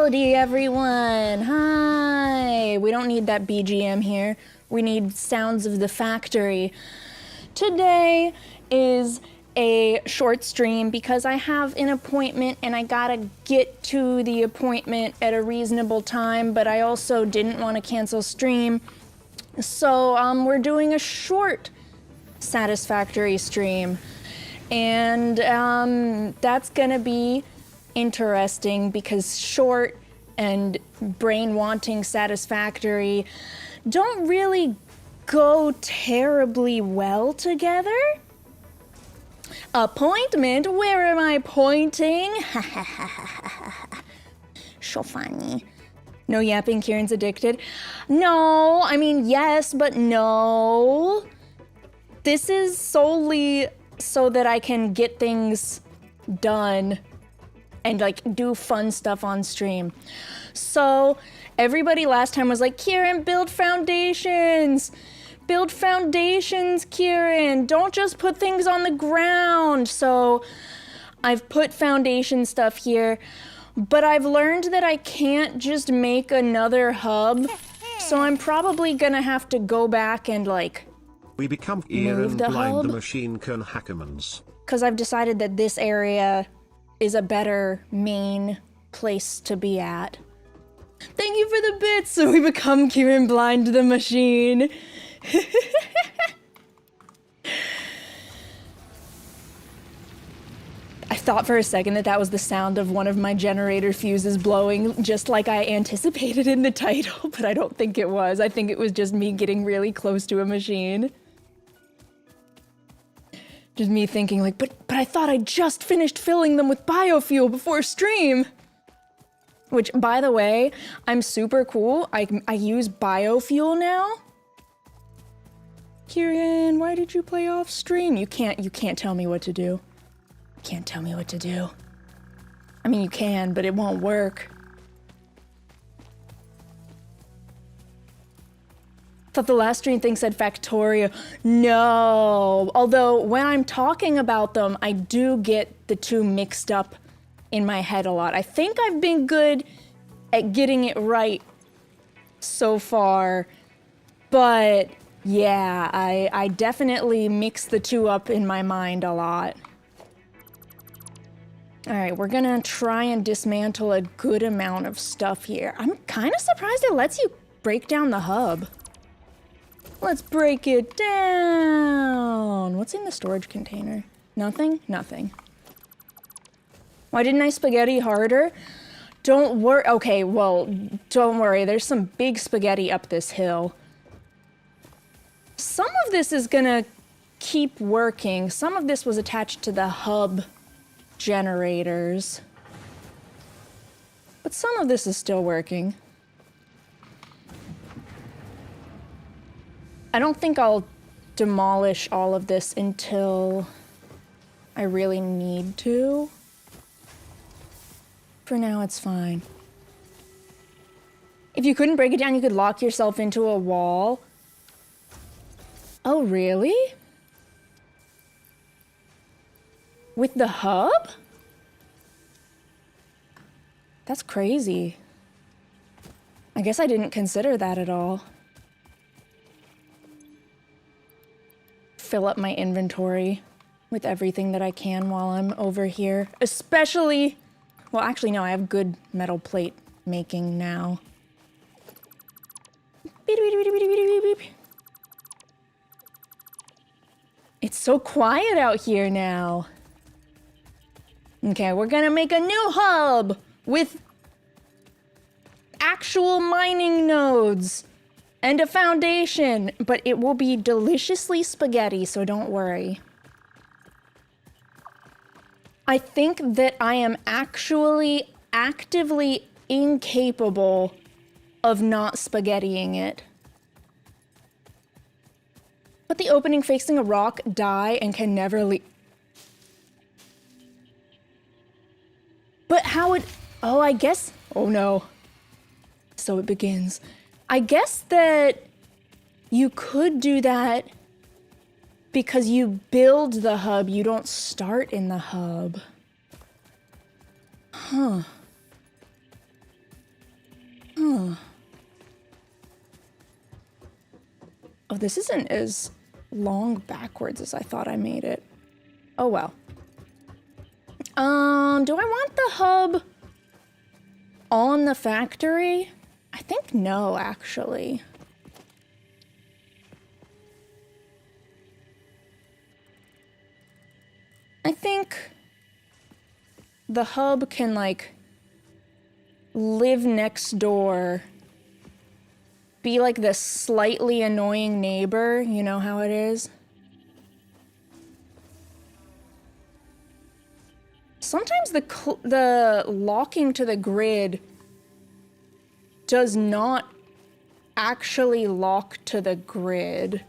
Howdy everyone! Hi! We don't need that BGM here. We need sounds of the factory. Today is a short stream because I have an appointment and I gotta get to the appointment at a reasonable time, but I also didn't want to cancel stream. So we're doing a short Satisfactory stream. And that's gonna be interesting because short and brain wanting Satisfactory don't really go terribly well together. Appointment? Where am I pointing? So funny. No yapping, Khiren's addicted. No, I mean yes, but no. This is solely so that I can get things done and like do fun stuff on stream. So everybody last time was like, Khiren, build foundations. Build foundations, Khiren. Don't just put things on the ground. So I've put foundation stuff here, but I've learned that I can't just make another hub. So I'm probably gonna have to go back and like we become Khiren blind the machine can Hackermans. Because I've decided that this area is a better main place to be at. Thank you for the bits, so we become Khiren blind the machine. I thought for a second that that was the sound of one of my generator fuses blowing, just like I anticipated in the title, but I don't think it was. I think it was just me getting really close to a machine. Just me thinking like, but I thought I just finished filling them with biofuel before stream. Which, by the way, I'm super cool. I use biofuel now. Khiren, why did you play off stream? You can't tell me what to do. You can't tell me what to do. I mean, you can, but it won't work. Thought the last stream thing said Factorio. No. Although when I'm talking about them, I do get the two mixed up in my head a lot. I think I've been good at getting it right so far, but yeah, I definitely mix the two up in my mind a lot. All right, we're gonna try and dismantle a good amount of stuff here. I'm kind of surprised it lets you break down the hub. Let's break it down. What's in the storage container? Nothing? Nothing. Why didn't I spaghetti harder? Don't worry. Okay, well, don't worry. There's some big spaghetti up this hill. Some of this is gonna keep working. Some of this was attached to the hub generators. But some of this is still working. I don't think I'll demolish all of this until I really need to. For now, it's fine. If you couldn't break it down, you could lock yourself into a wall. Oh, really? With the hub? That's crazy. I guess I didn't consider that at all. Fill up my inventory with everything that I can while I'm over here. Especially, well, actually, no, I have good metal plate making now. It's so quiet out here now. Okay, we're gonna make a new hub with actual mining nodes and a foundation, but it will be deliciously spaghetti, so don't worry. I think that I am actually actively incapable of not spaghettiing it. But the opening facing a rock, die, and can never leave. But how would... Oh, I guess... Oh, no. So it begins. I guess that you could do that because you build the hub, you don't start in the hub. Huh. Huh. Oh, this isn't as long backwards as I thought I made it. Oh, well. Do I want the hub on the factory? I think no, actually. I think the hub can, like, live next door, be like the slightly annoying neighbor, you know how it is? Sometimes the locking to the grid does not actually lock to the grid.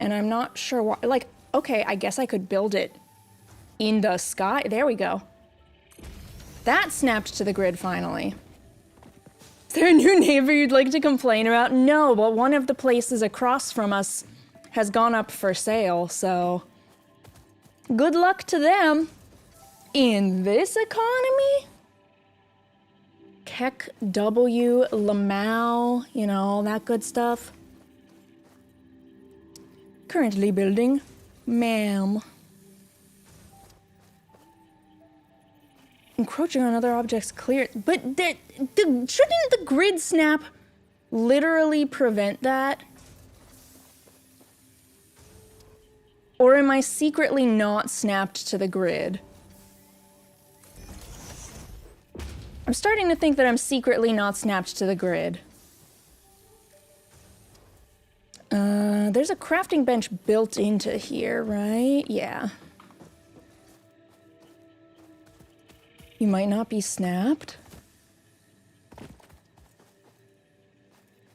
And I'm not sure why. Like, okay, I guess I could build it in the sky. There we go. That snapped to the grid finally. Is there a new neighbor you'd like to complain about? No, but one of the places across from us has gone up for sale, so good luck to them. In this economy? Keck W, Lamau, you know, all that good stuff. Currently building, ma'am. Encroaching on other objects clear, but shouldn't the grid snap literally prevent that? Or am I secretly not snapped to the grid? I'm starting to think that I'm secretly not snapped to the grid. There's a crafting bench built into here, right? Yeah. You might not be snapped.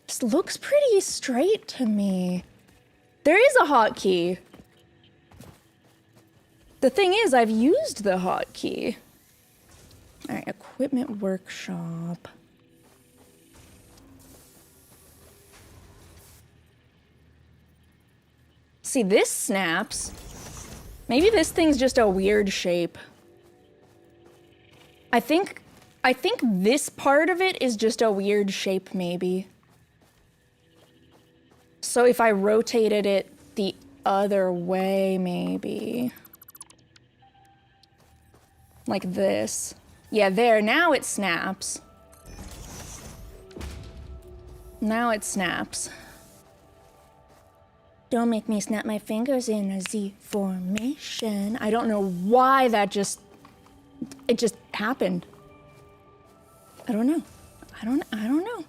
This looks pretty straight to me. There is a hotkey. The thing is, I've used the hotkey. All right, equipment workshop. See, this snaps. Maybe this thing's just a weird shape. I think this part of it is just a weird shape, maybe. So if I rotated it the other way, maybe. Like this. Yeah, there, now it snaps. Now it snaps. Don't make me snap my fingers in a Z formation. I don't know why that it just happened. I don't know. I don't know.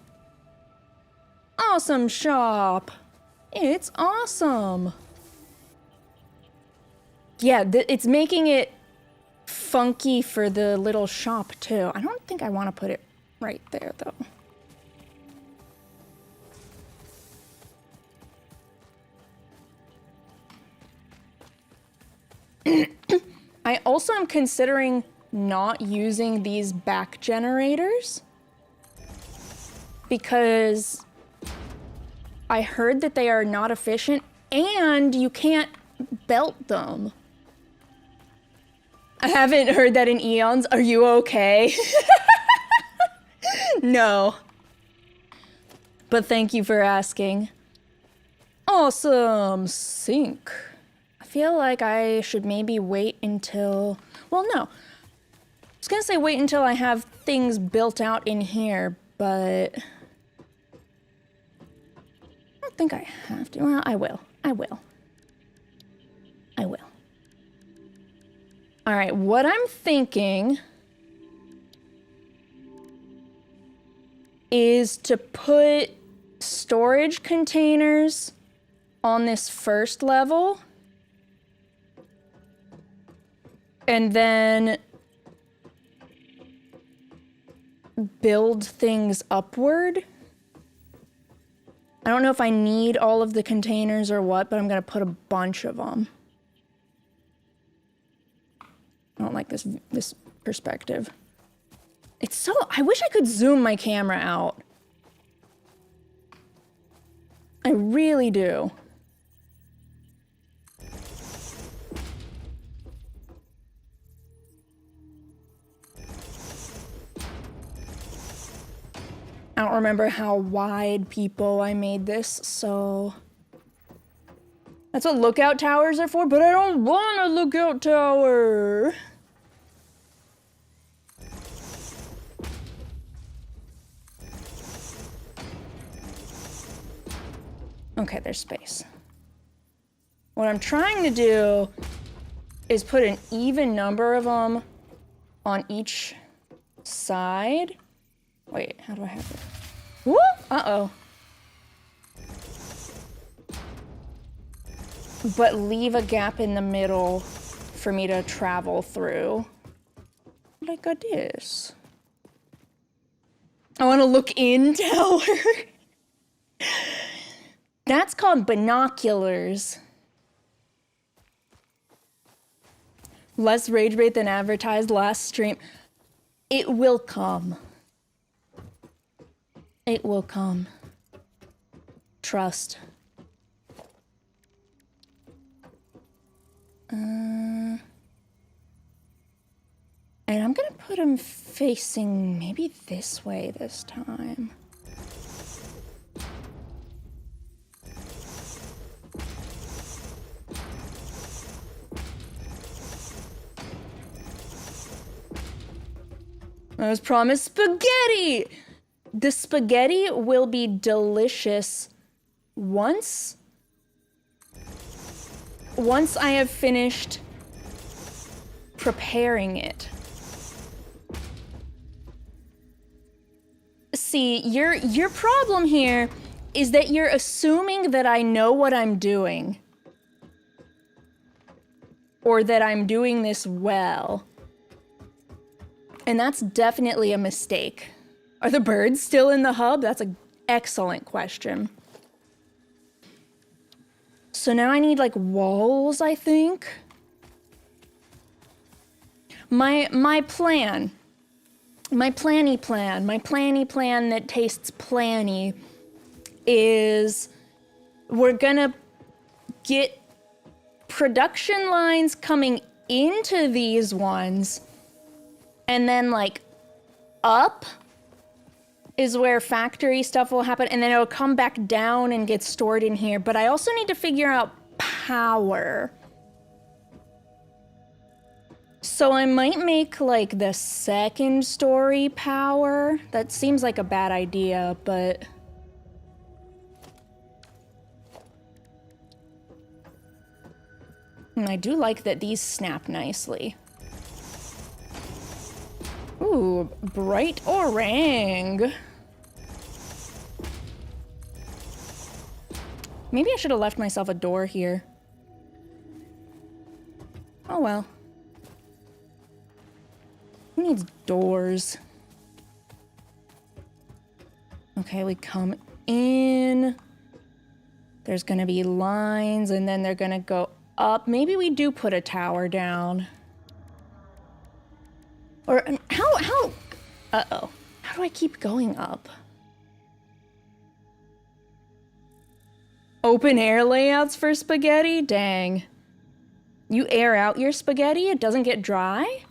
Awesome shop. It's awesome. Yeah, it's making it funky for the little shop too. I don't think I want to put it right there though. I also am considering not using these back generators because I heard that they are not efficient and you can't belt them. I haven't heard that in eons. Are you okay? No. But thank you for asking. Awesome sink. I feel like I should maybe wait until... Well, no. I was gonna say wait until I have things built out in here, but... I don't think I have to. Well, I will. I will. I will. All right, what I'm thinking is to put storage containers on this first level and then build things upward. I don't know if I need all of the containers or what, but I'm gonna put a bunch of them. I don't like this perspective. It's so... I wish I could zoom my camera out. I really do. I don't remember how wide, people, I made this, so... That's what lookout towers are for, but I don't want a lookout tower! Okay, there's space. What I'm trying to do is put an even number of them on each side. Wait, how do I have it? Woo! Uh-oh. But leave a gap in the middle for me to travel through. Like this. I want to look in tower. That's called binoculars. Less rage bait than advertised last stream. It will come. It will come. Trust. And I'm gonna put him facing maybe this way this time. I was promised spaghetti! The spaghetti will be delicious once I have finished preparing it. See, your problem here is that you're assuming that I know what I'm doing. Or that I'm doing this well. And that's definitely a mistake. Are the birds still in the hub? That's an excellent question. So now I need like walls, I think. My planny plan that tastes planny is we're gonna get production lines coming into these ones, and then like up is where factory stuff will happen, and then it'll come back down and get stored in here. But I also need to figure out power. So I might make like the second story power. That seems like a bad idea, but And I do like that these snap nicely. Ooh, bright orang. Maybe I should have left myself a door here. Oh well. Who needs doors? Okay, we come in. There's gonna be lines and then they're gonna go up. Maybe we do put a tower down. Or how? Uh-oh. How do I keep going up? Open air layouts for spaghetti? Dang. You air out your spaghetti? It doesn't get dry?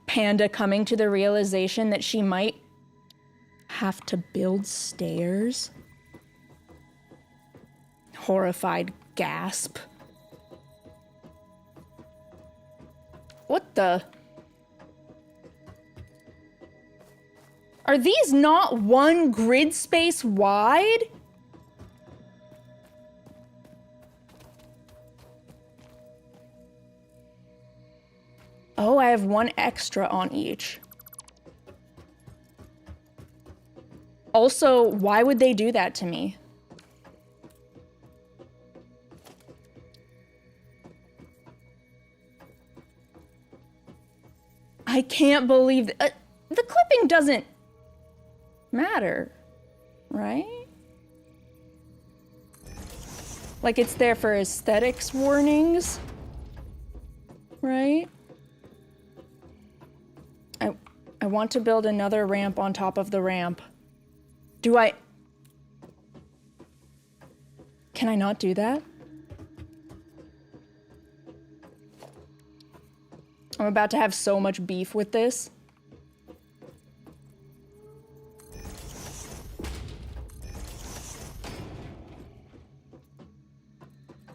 Panda coming to the realization that she might have to build stairs. Horrified gasp. What the? Are these not one grid space wide? Oh, I have one extra on each. Also, why would they do that to me? I can't believe that. The clipping doesn't matter, right? Like it's there for aesthetics warnings, right? I want to build another ramp on top of the ramp. Do I? Can I not do that? I'm about to have so much beef with this.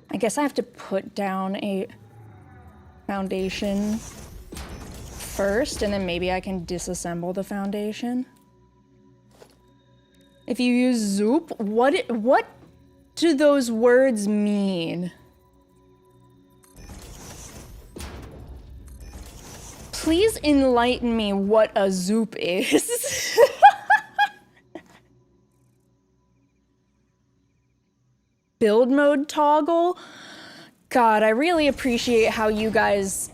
I guess I have to put down a foundation first, and then maybe I can disassemble the foundation. If you use zoop, what do those words mean? Please enlighten me what a zoop is. Build mode toggle? God, I really appreciate how you guys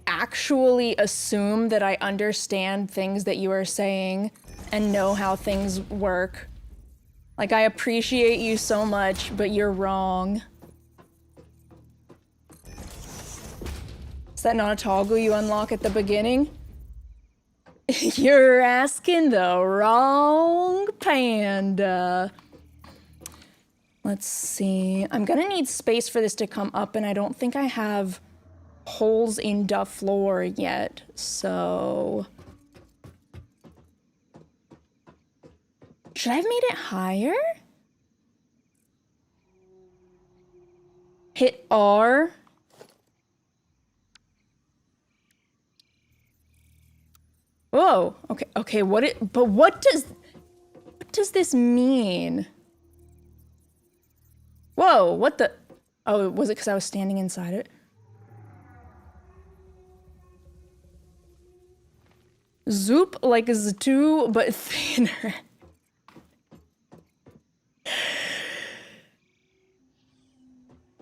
actually assume that I understand things that you are saying and know how things work. Like, I appreciate you so much, but you're wrong. Is that not a toggle you unlock at the beginning? You're asking the wrong panda. Let's see. I'm gonna need space for this to come up, and I don't think I have holes in the floor yet, so... Should I have made it higher? Hit R. Whoa, okay, what does this mean? Whoa, what the? Oh, was it because I was standing inside it? Zoop like Z2, but thinner.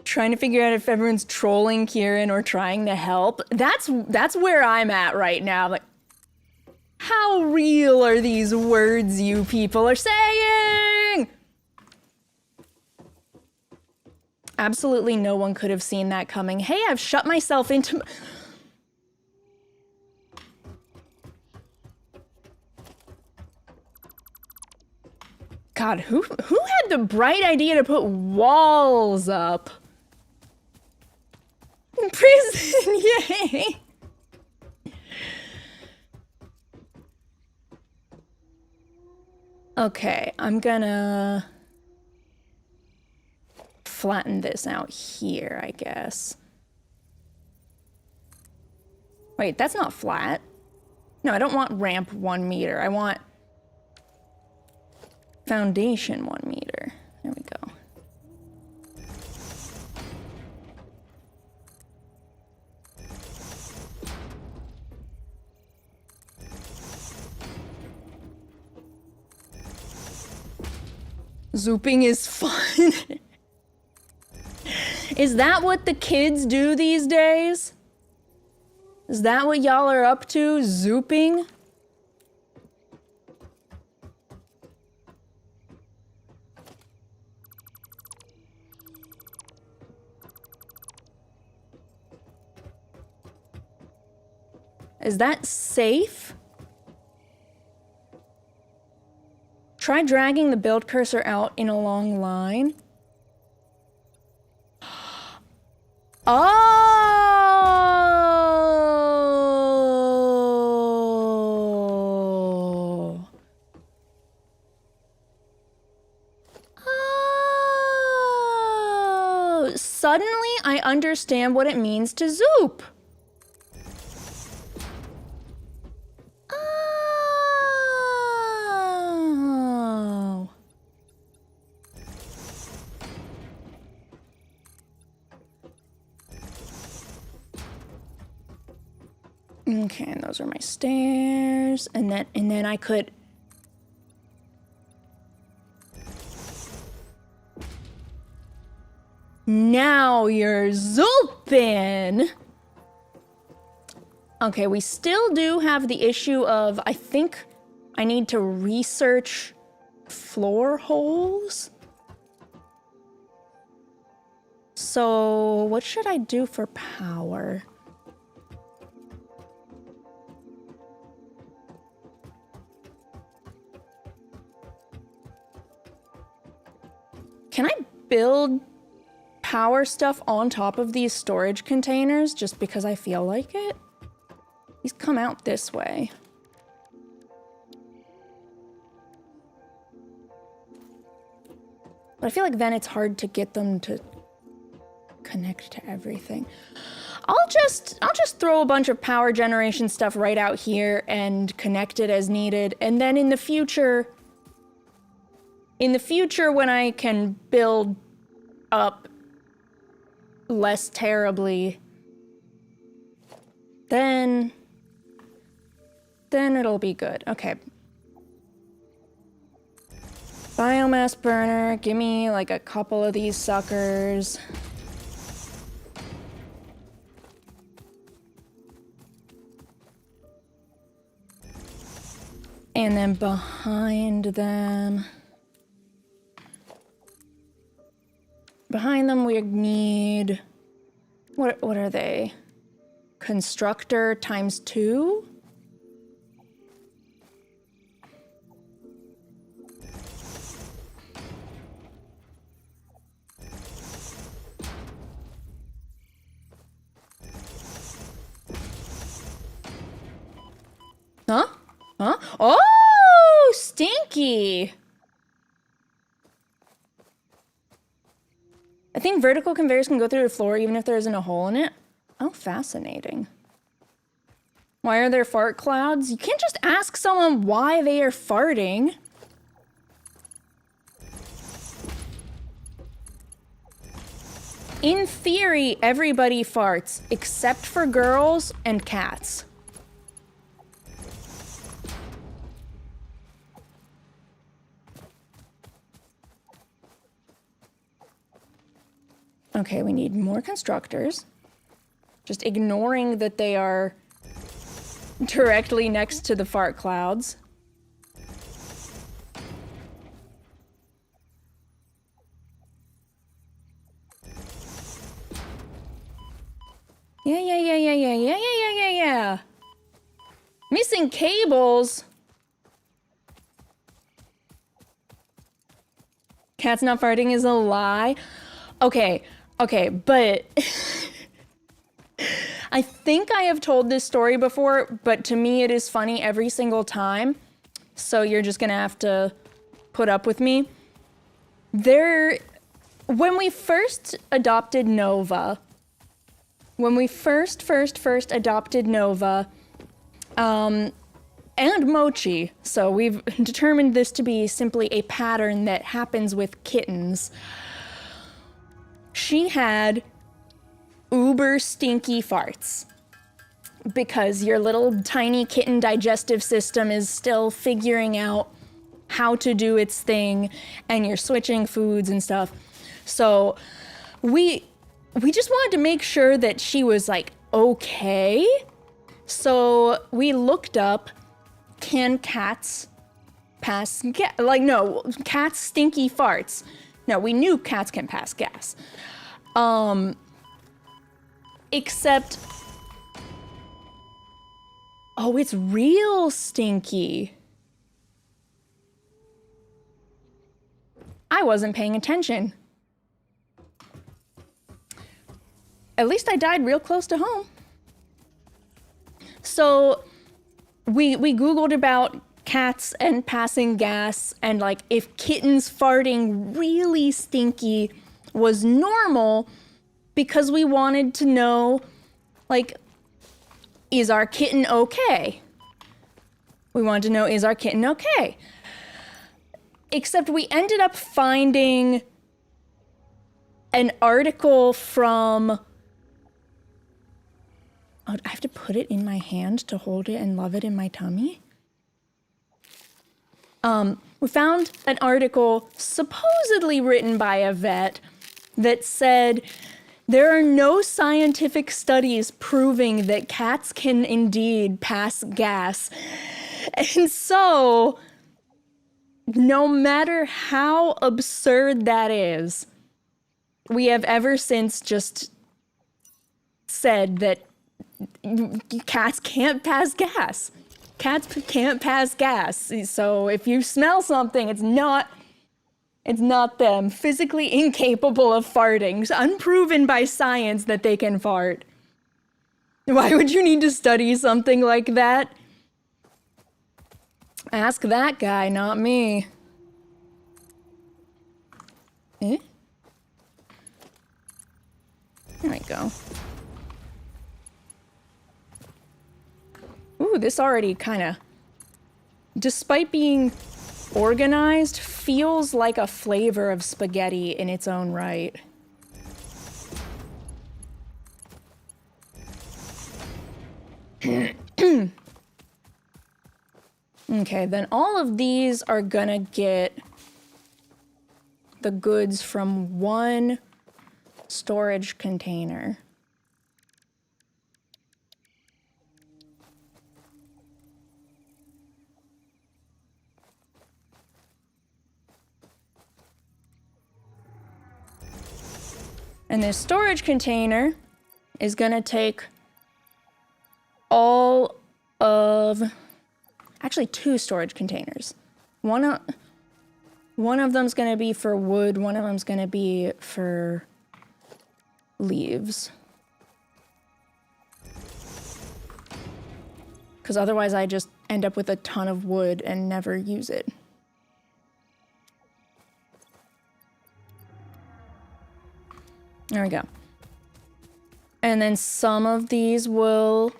Trying to figure out if everyone's trolling Khiren or trying to help. That's where I'm at right now. Like, how real are these words you people are saying? Absolutely no one could have seen that coming. Hey, I've shut myself into... God, who had the bright idea to put walls up? Prison, yay! Okay, I'm gonna flatten this out here, I guess. Wait, that's not flat. No, I don't want ramp 1 meter. I want Foundation 1 meter. There we go. Zooping is fun. Is that what the kids do these days? Is that what y'all are up to? Zooping? Is that safe? Try dragging the build cursor out in a long line. Oh. Oh. Suddenly, I understand what it means to zoop. Oh. Okay, and those are my stairs, and then I could. Now you're zooping. Okay, we still do have the issue of, I think I need to research floor holes. So what should I do for power? Can I build power stuff on top of these storage containers just because I feel like it? These come out this way. But I feel like then it's hard to get them to connect to everything. I'll just throw a bunch of power generation stuff right out here and connect it as needed. And then in the future when I can build up less terribly, then it'll be good. Okay. Biomass burner, give me like a couple of these suckers. And then behind them we need, what are they? Constructor times 2? Huh? Huh? Oh, stinky! I think vertical conveyors can go through the floor even if there isn't a hole in it. Oh, fascinating. Why are there fart clouds? You can't just ask someone why they are farting. In theory, everybody farts, except for girls and cats. Okay, we need more constructors. Just ignoring that they are directly next to the fart clouds. Yeah. Missing cables. Cat's not farting is a lie. Okay, but I think I have told this story before, but to me it is funny every single time. So you're just gonna have to put up with me. When we first adopted Nova, and and mochi. So we've determined this to be simply a pattern that happens with kittens. She had uber stinky farts because your little tiny kitten digestive system is still figuring out how to do its thing, and you're switching foods and stuff. So we just wanted to make sure that she was like okay. So we looked up, can cats pass gas? Like, no, cats stinky farts. No, we knew cats can pass gas. Except, oh, it's real stinky. I wasn't paying attention. At least I died real close to home. So we Googled about cats and passing gas, and like if kittens farting really stinky was normal, because we wanted to know, like, is our kitten okay? We wanted to know, is our kitten okay? Except we ended up finding an article from, oh, I have to put it in my hand to hold it and love it in my tummy. We found an article supposedly written by a vet that said there are no scientific studies proving that cats can indeed pass gas. And so, no matter how absurd that is, we have ever since just said that cats can't pass gas. Cats can't pass gas. So if you smell something, it's not them. Physically incapable of farting. Unproven by science that they can fart. Why would you need to study something like that? Ask that guy, not me. Eh? There we go. Ooh, this already kind of, despite being organized, feels like a flavor of spaghetti in its own right. Okay, then all of these are gonna get the goods from one storage container. And this storage container is gonna take all of, actually 2 storage containers. One of them's gonna be for wood, one of them's gonna be for leaves. Because otherwise I just end up with a ton of wood and never use it. There we go. And then some of these will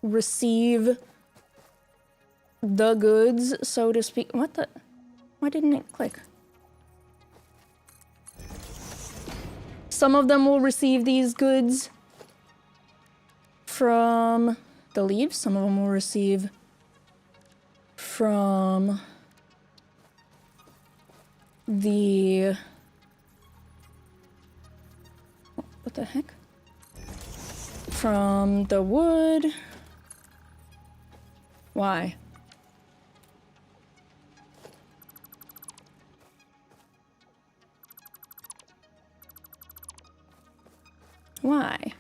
receive the goods, so to speak. What the? Why didn't it click? Some of them will receive these goods from the leaves. Some of them will receive from the... What the heck? From the wood. Why? Why?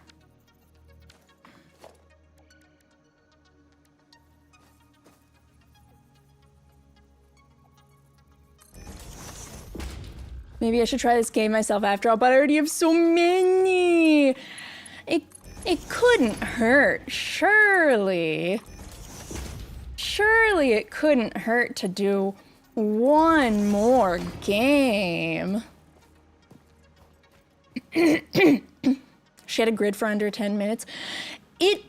Maybe I should try this game myself after all, but I already have so many. It couldn't hurt, surely. Surely it couldn't hurt to do one more game. She had a grid for under 10 minutes. It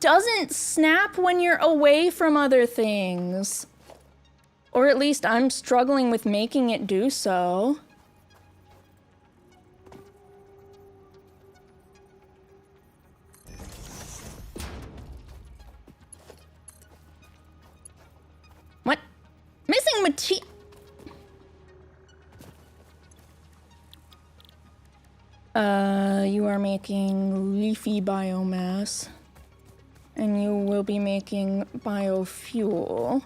doesn't snap when you're away from other things. Or at least I'm struggling with making it do so. What? Missing material. You are making leafy biomass. And you will be making biofuel.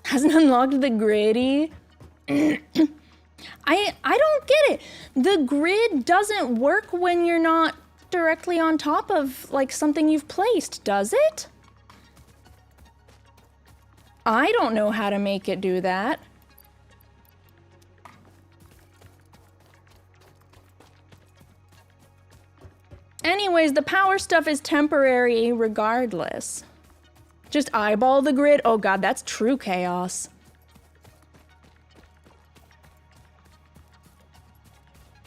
Hasn't unlocked the griddy. I don't get it. The grid doesn't work when you're not directly on top of like something you've placed, does it? I don't know how to make it do that. Anyways, the power stuff is temporary regardless. Just eyeball the grid. Oh god, that's true chaos.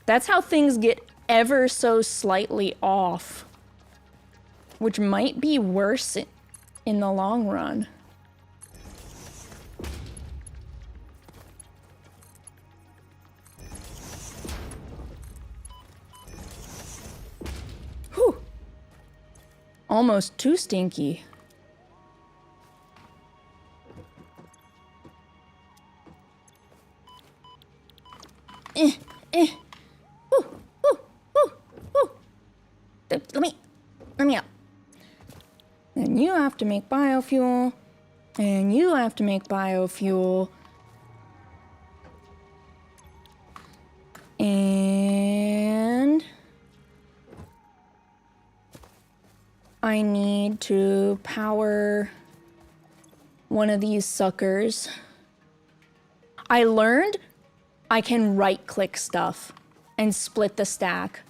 That's how things get ever so slightly off. Which might be worse in the long run. Whew. Almost too stinky. Let me out. And you have to make biofuel. And you have to make biofuel. And I need to power one of these suckers. I learned I can right-click stuff and split the stack.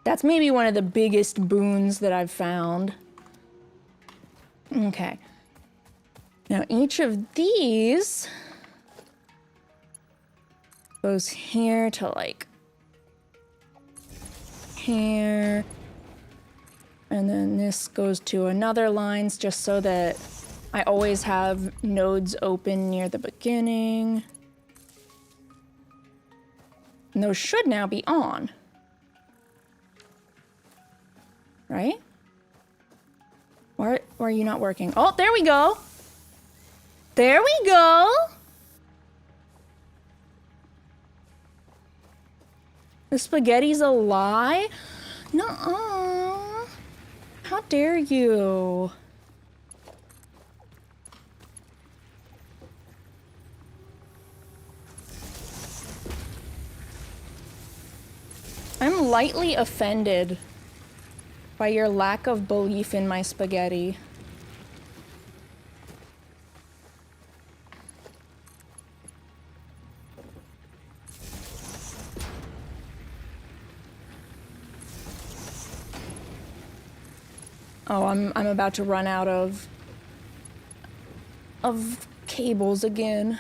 That's maybe one of the biggest boons that I've found. Okay. Now each of these goes here to like here. And then this goes to another lines just so that I always have nodes open near the beginning. And those should now be on. Right? Why are you not working? Oh, there we go. There we go. The spaghetti's a lie? Nuh-uh. How dare you? I'm lightly offended by your lack of belief in my spaghetti. Oh, I'm about to run out of cables again.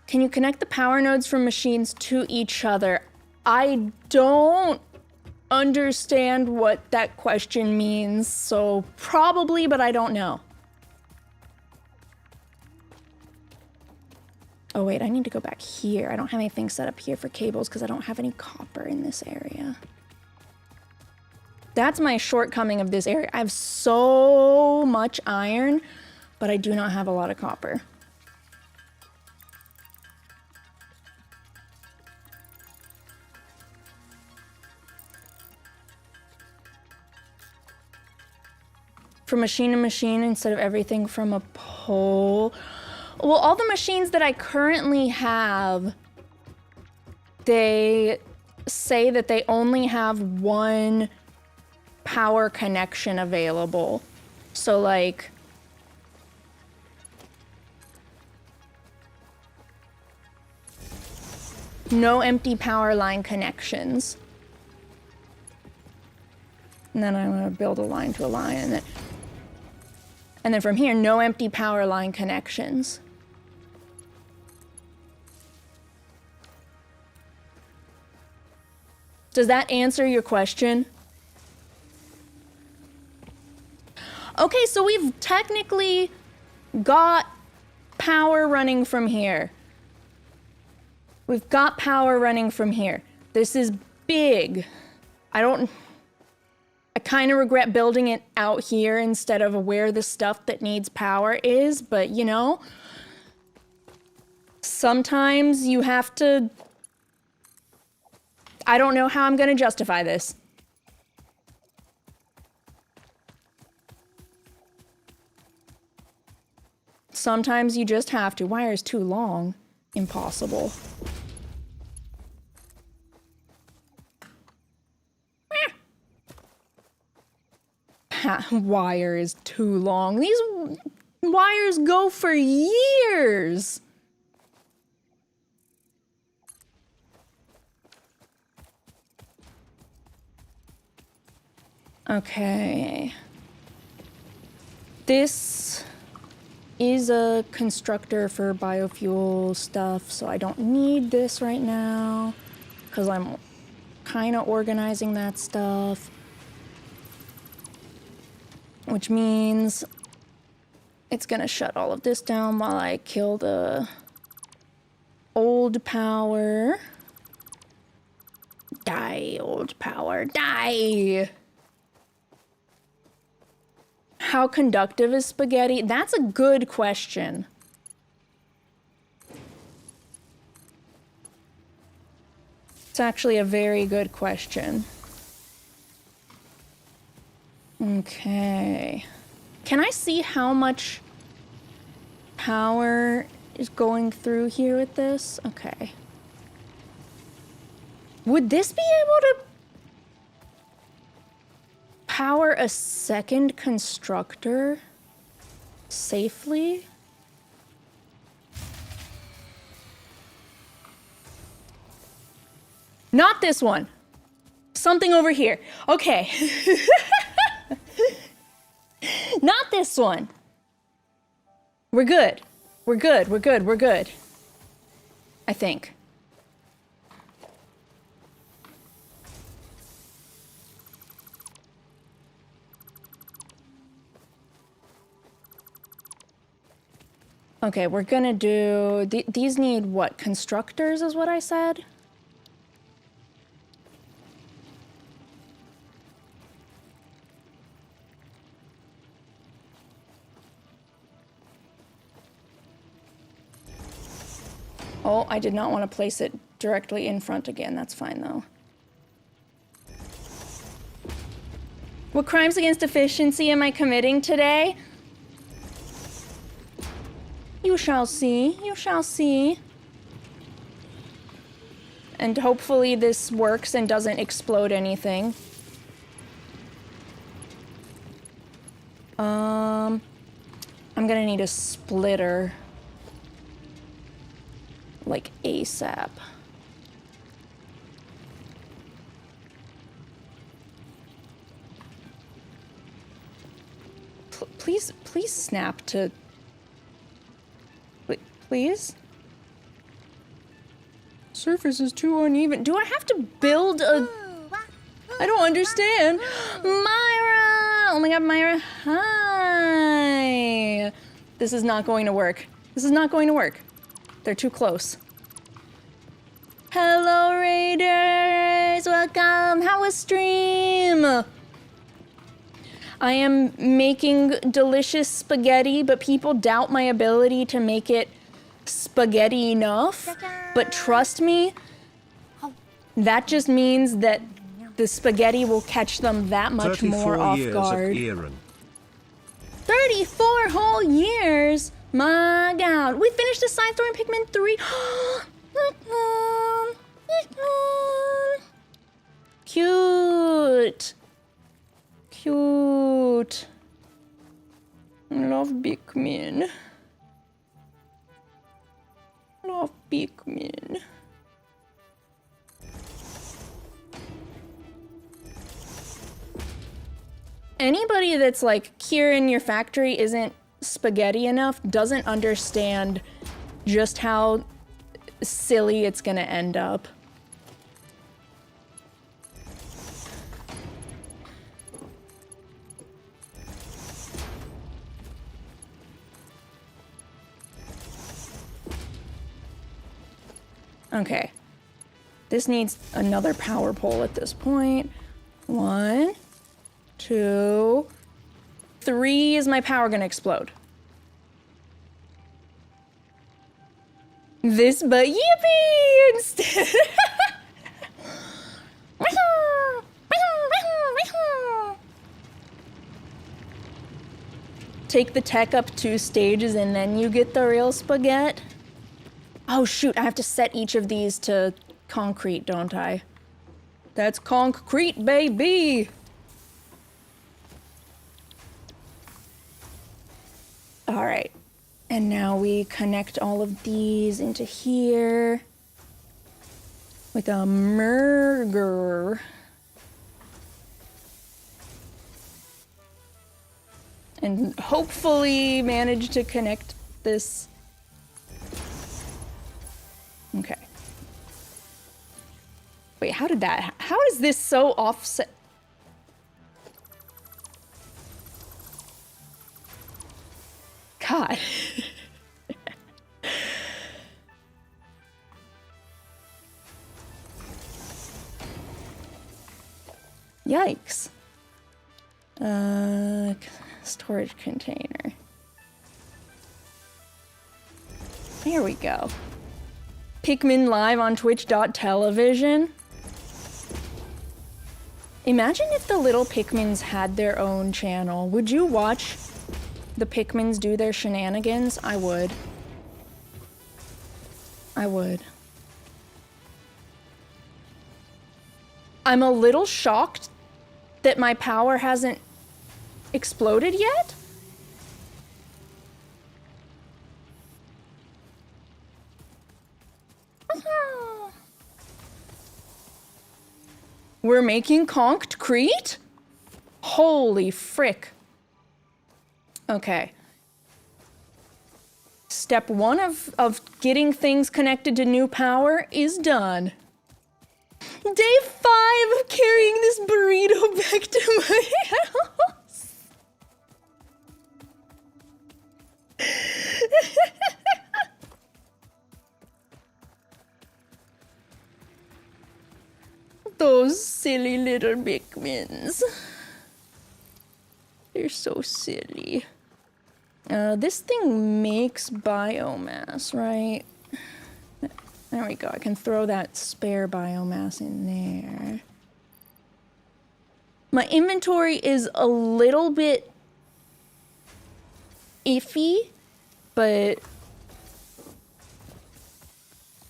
Can you connect the power nodes from machines to each other? I don't understand what that question means, so probably, but I don't know. Oh wait, I need to go back here. I don't have anything set up here for cables because I don't have any copper in this area. That's my shortcoming of this area. I have so much iron, but I do not have a lot of copper. From machine to machine instead of everything from a pole. Well, all the machines that I currently have, they say that they only have one power connection available. So like, No empty power line connections. And then I'm gonna build a line to a line, and then from here, no empty power line connections. Does that answer your question? Okay, so we've technically got power running from here. We've got power running from here. This is big. I kind of regret building it out here instead of where the stuff that needs power is, but you know, sometimes you have to... I don't know how I'm gonna justify this. Sometimes you just have to. Wire is too long. Impossible. Wire is too long. These wires go for years. Okay. This is a constructor for biofuel stuff, so I don't need this right now because I'm kind of organizing that stuff. Which means it's gonna shut all of this down while I kill the old power. Die, old power, die! How conductive is spaghetti? That's a good question. It's actually a very good question. Okay. Can I see how much power is going through here with this? Okay. Would this be able to power a second constructor safely? Not this one. Something over here. Okay. Not this one. We're good. We're good. We're good. We're good. I think. Okay, we're gonna do... these need what? Constructors is what I said? Oh, I did not want to place it directly in front again. That's fine, though. What crimes against efficiency am I committing today? You shall see. You shall see. And hopefully this works and doesn't explode anything. I'm gonna need a splitter. Like ASAP. Please snap to... Please? Surface is too uneven. Do I have to build a... I don't understand. Myra! Oh my god, Myra. Hi! This is not going to work. This is not going to work. They're too close. Hello, Raiders! Welcome! How was stream? I am making delicious spaghetti, but people doubt my ability to make it spaghetti enough. But trust me, that just means that the spaghetti will catch them that much more off guard. 34 whole years? My god. We finished the side story in Pikmin 3. Cute. Cute. I love Pikmin. Love Pikmin. Anybody that's like, Khiren, your factory isn't spaghetti enough, doesn't understand just how silly it's gonna end up. Okay. This needs another power pole at this point. 1, 2, 3. Is my power gonna explode? This, but yippee! Instead. Take the tech up 2 stages and then you get the real spaghetti. Oh shoot, I have to set each of these to concrete, don't I? That's concrete, baby! Alright. And now we connect all of these into here with a merger. And hopefully manage to connect this. Okay. Wait, how is this so offset? God. Yikes. Storage container. There we go. Pikmin live on twitch.television. Imagine if the little Pikmins had their own channel. Would you watch the Pikmins do their shenanigans? I would. I would. I'm a little shocked that my power hasn't exploded yet. We're making concrete? Holy frick. Okay. Step 1 of getting things connected to new power is done. Day 5 of carrying this burrito back to my house. Those silly little Pikmins. They're so silly. This thing makes biomass, right? There we go. I can throw that spare biomass in there. My inventory is a little bit iffy, but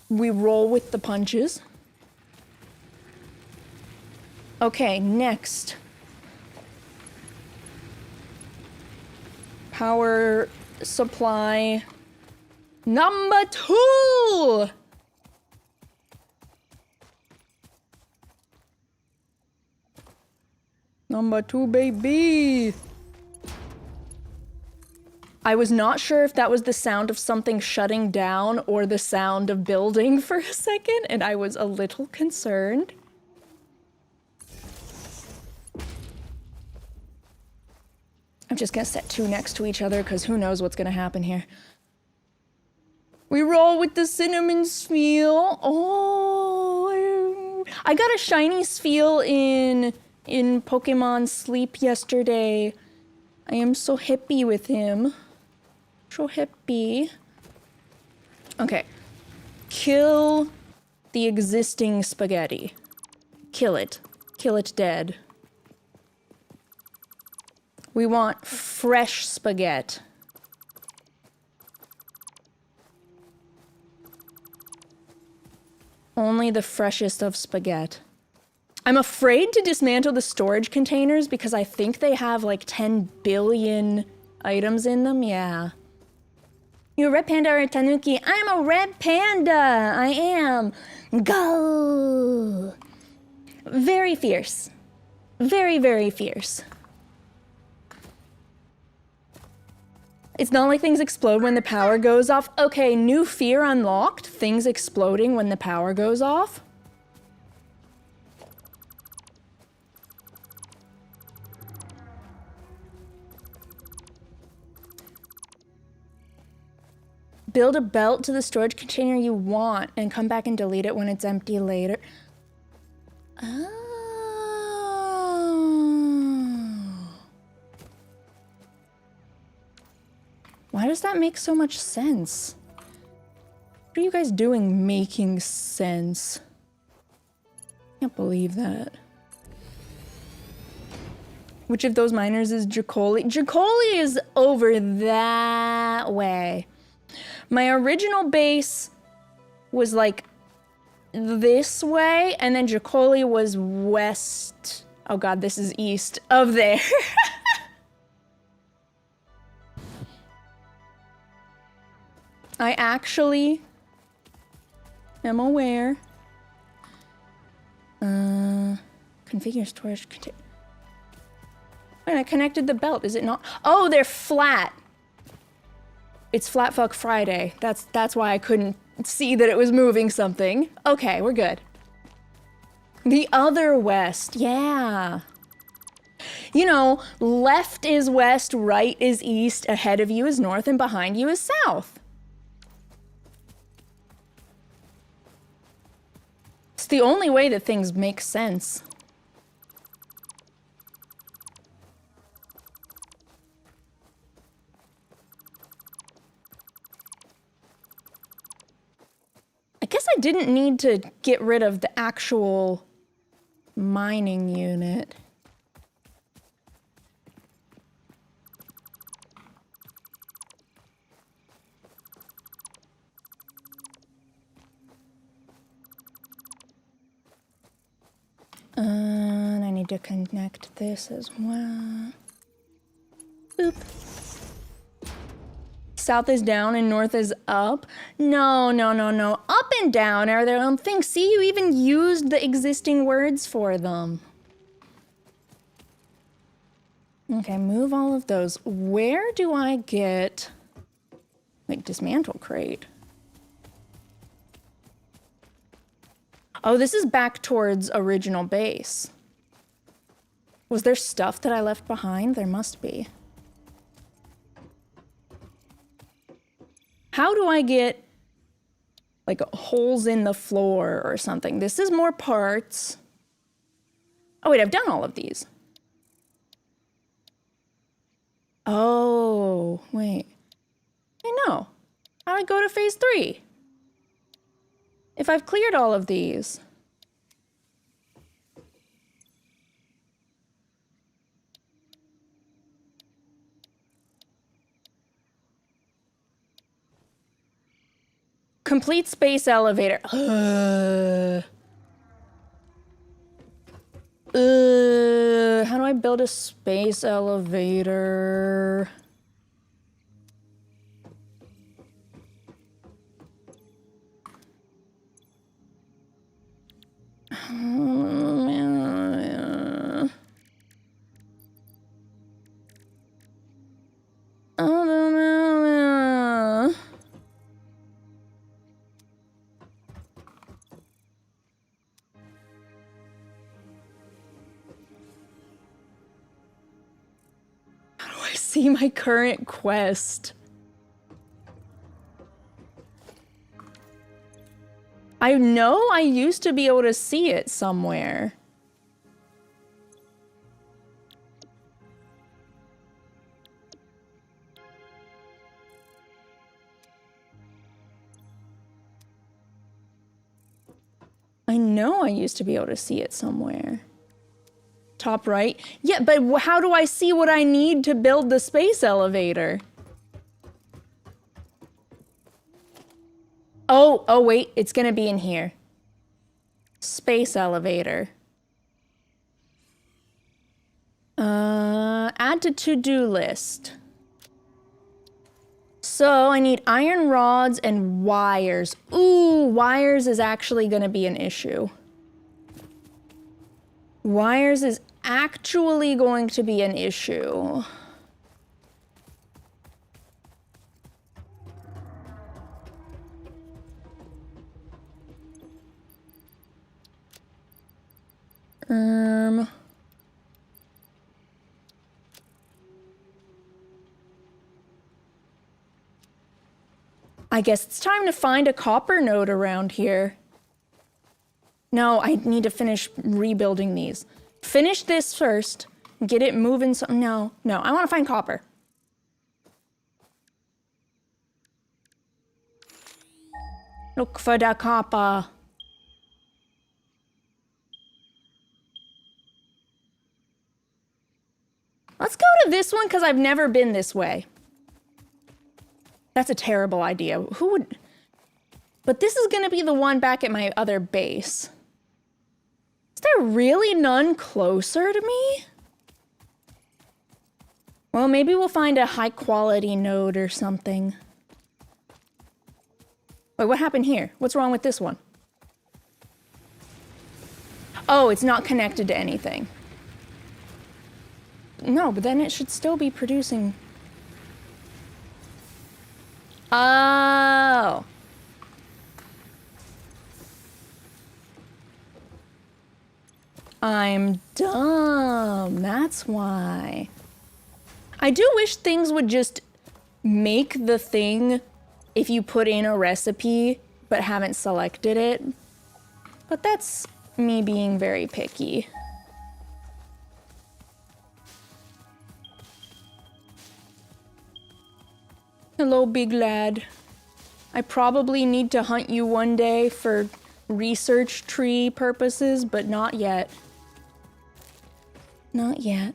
we roll with the punches. Okay, next. Power supply number 2! Number 2, baby! I was not sure if that was the sound of something shutting down or the sound of building for a second, and I was a little concerned. I'm just gonna set 2 next to each other because who knows what's gonna happen here. We roll with the cinnamon spheal. Oh, I got a shiny spheal in Pokemon Sleep yesterday. I am so happy with him. So happy. Okay. Kill the existing spaghetti. Kill it. Kill it dead. We want fresh spaghetti. Only the freshest of spaghetti. I'm afraid to dismantle the storage containers because I think they have like 10 billion items in them. Yeah. You a red panda or a tanuki? I'm a red panda. I am. Go. Very fierce. Very, very fierce. It's not like things explode when the power goes off. Okay, new fear unlocked. Things exploding when the power goes off. Build a belt to the storage container you want and come back and delete it when it's empty later. Oh. Why does that make so much sense? What are you guys doing making sense? I can't believe that. Which of those miners is Jacoli? Jacoli is over that way. My original base was like this way, and then Jacoli was west. Oh god, this is east of there. I actually am aware. Configure storage container. Wait, I connected the belt. Is it not? Oh, they're flat. It's Flat Fuck Friday. That's why I couldn't see that it was moving something. Okay, we're good. The other west, yeah. You know, left is west, right is east, ahead of you is north, and behind you is south. It's the only way that things make sense. I guess I didn't need to get rid of the actual mining unit. And I need to connect this as well. Boop. South is down and north is up. No, no, no, no. Up and down are their own things. See, you even used the existing words for them. Okay, move all of those. Where do I get... Wait, dismantle crate. Oh, this is back towards original base. Was there stuff that I left behind? There must be. How do I get, like, holes in the floor or something? This is more parts. Oh, wait, I've done all of these. Oh, wait. I know. How do I go to phase 3? If I've cleared all of these. Complete space elevator. How do I build a space elevator? See my current quest. I know I used to be able to see it somewhere. I know I used to be able to see it somewhere. Top right? Yeah, but how do I see what I need to build the space elevator? Oh, wait, it's gonna be in here. Space elevator. Add to to-do list. So I need iron rods and wires. Ooh, wires is actually gonna be an issue. Wires is actually going to be an issue. I guess it's time to find a copper node around here. No, I need to finish rebuilding these. Finish this first. Get it moving. No, I want to find copper. Look for the copper. Let's go to this one because I've never been this way. That's a terrible idea. Who would... But this is going to be the one back at my other base. Is there really none closer to me? Well, maybe we'll find a high-quality node or something. Wait, what happened here? What's wrong with this one? Oh, it's not connected to anything. No, but then it should still be producing... Oh. I'm dumb. That's why. I do wish things would just make the thing if you put in a recipe but haven't selected it. But that's me being very picky. Hello, big lad. I probably need to hunt you one day for research tree purposes, but not yet. Not yet.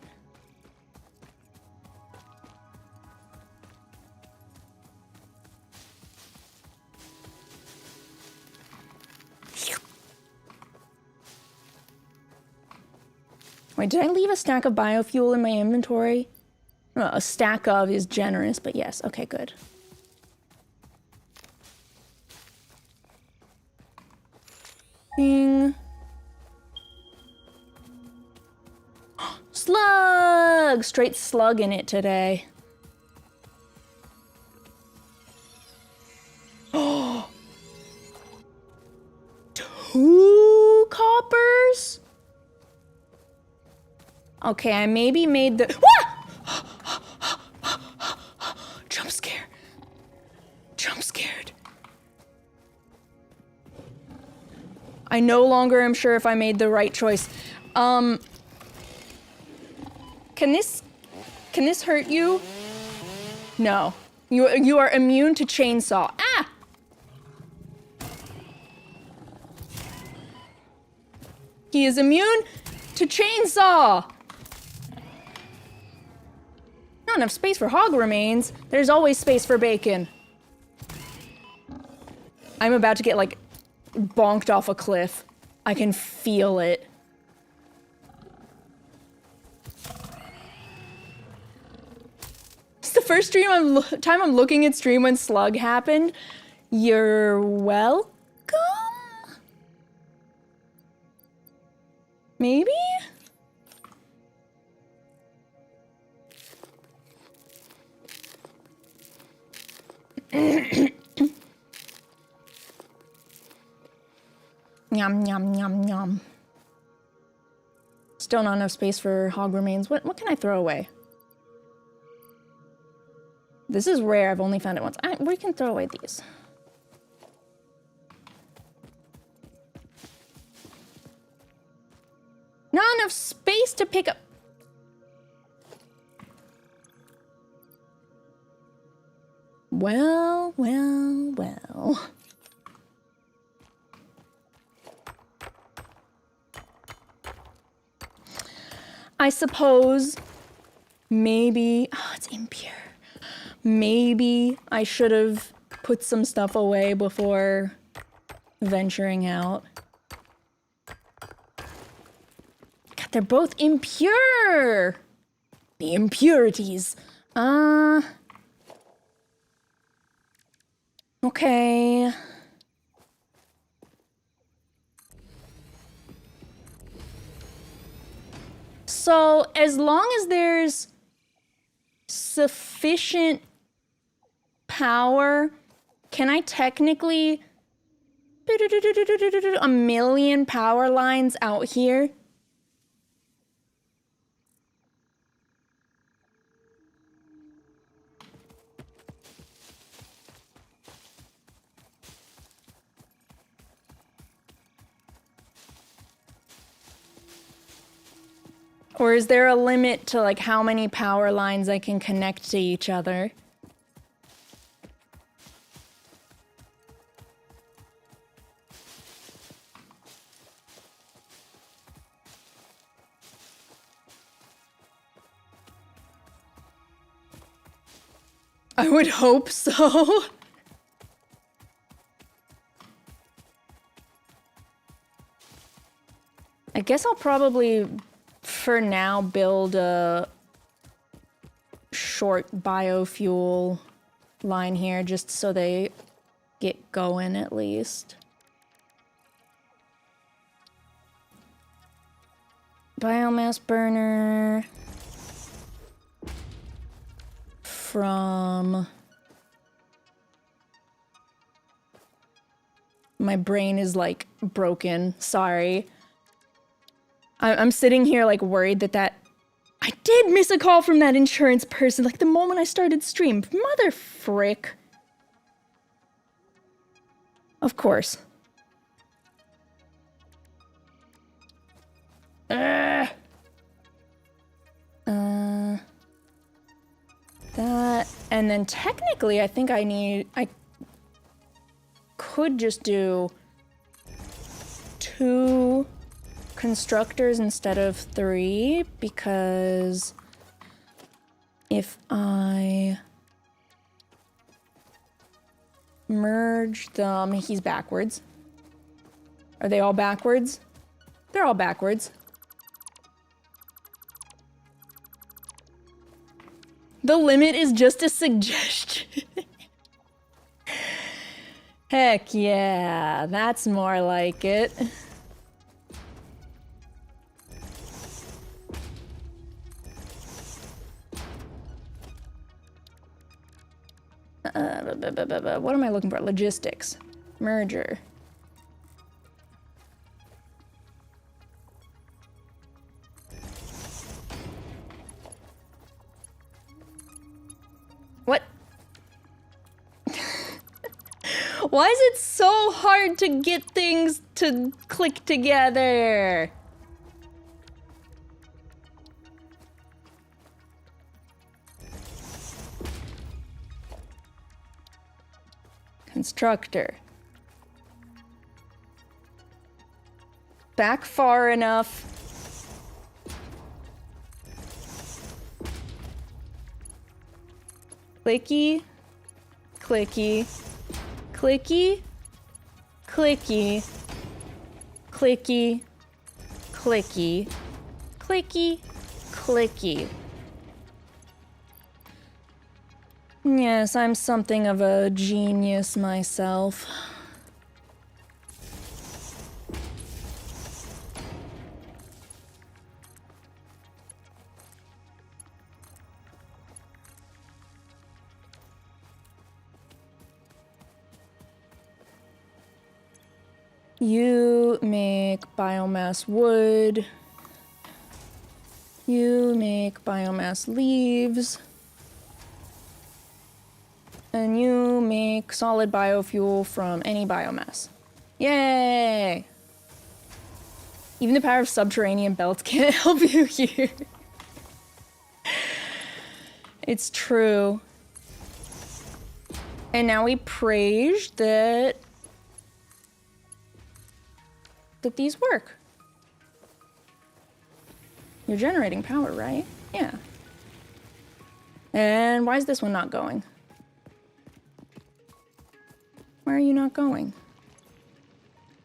Wait, did I leave a stack of biofuel in my inventory? Well, a stack of is generous, but yes. Okay, good. Ding. Slug! Straight slug in it today. Oh! 2 coppers? Okay, I maybe made the... Ah! Jump scare. Jump scared. I no longer am sure if I made the right choice. Can this hurt you? No. You are immune to chainsaw. Ah! He is immune to chainsaw. Not enough space for hog remains. There's always space for bacon. I'm about to get, like, bonked off a cliff. I can feel it. It's the first time I'm looking at stream when Slug happened. You're welcome? Maybe? Yum, yum, yum, yum. Still not enough space for hog remains. What can I throw away? This is rare. I've only found it once. We can throw away these. Not enough space to pick up. Well, well, well. I suppose maybe, oh, it's impure. Maybe I should have put some stuff away before venturing out. God, they're both impure. The impurities. Okay. So, as long as there's sufficient power, can I technically... a million power lines out here? Or is there a limit to like how many power lines I can connect to each other? I would hope so. I guess I'll probably, for now, build a short biofuel line here just so they get going at least. Biomass burner from... My brain is like broken, sorry. I'm sitting here like worried that I did miss a call from that insurance person like the moment I started stream. Mother frick. Of course. That, and then technically I think I could just do 2 constructors instead of 3, because if I merge them, he's backwards. Are they all backwards? They're all backwards. The limit is just a suggestion. Heck yeah, that's more like it. What am I looking for? Logistics. Merger. What? Why is it so hard to get things to click together? Constructor. Back far enough. Clicky, clicky, clicky, clicky, clicky, clicky, clicky, clicky. Yes, I'm something of a genius myself. You make biomass wood. You make biomass leaves. And you make solid biofuel from any biomass. Yay! Even the power of subterranean belts can't help you here. It's true. And now we praise that these work. You're generating power, right? Yeah. And why is this one not going? Why are you not going?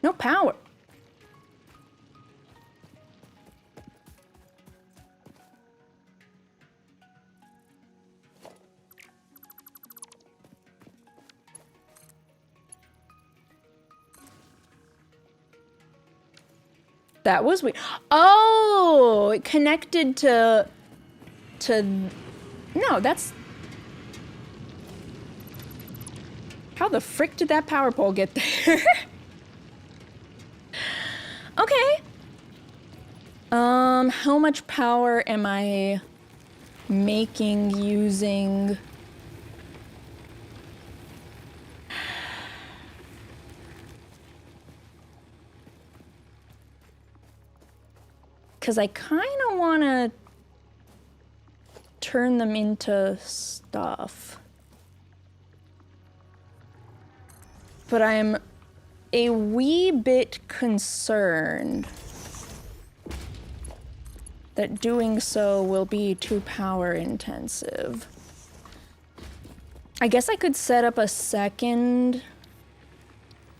No power. That was weird. Oh, it connected to... No, that's... How the frick did that power pole get there? Okay. How much power am I making using... Because I kind of want to turn them into stuff. But I'm a wee bit concerned that doing so will be too power intensive. I guess I could set up a second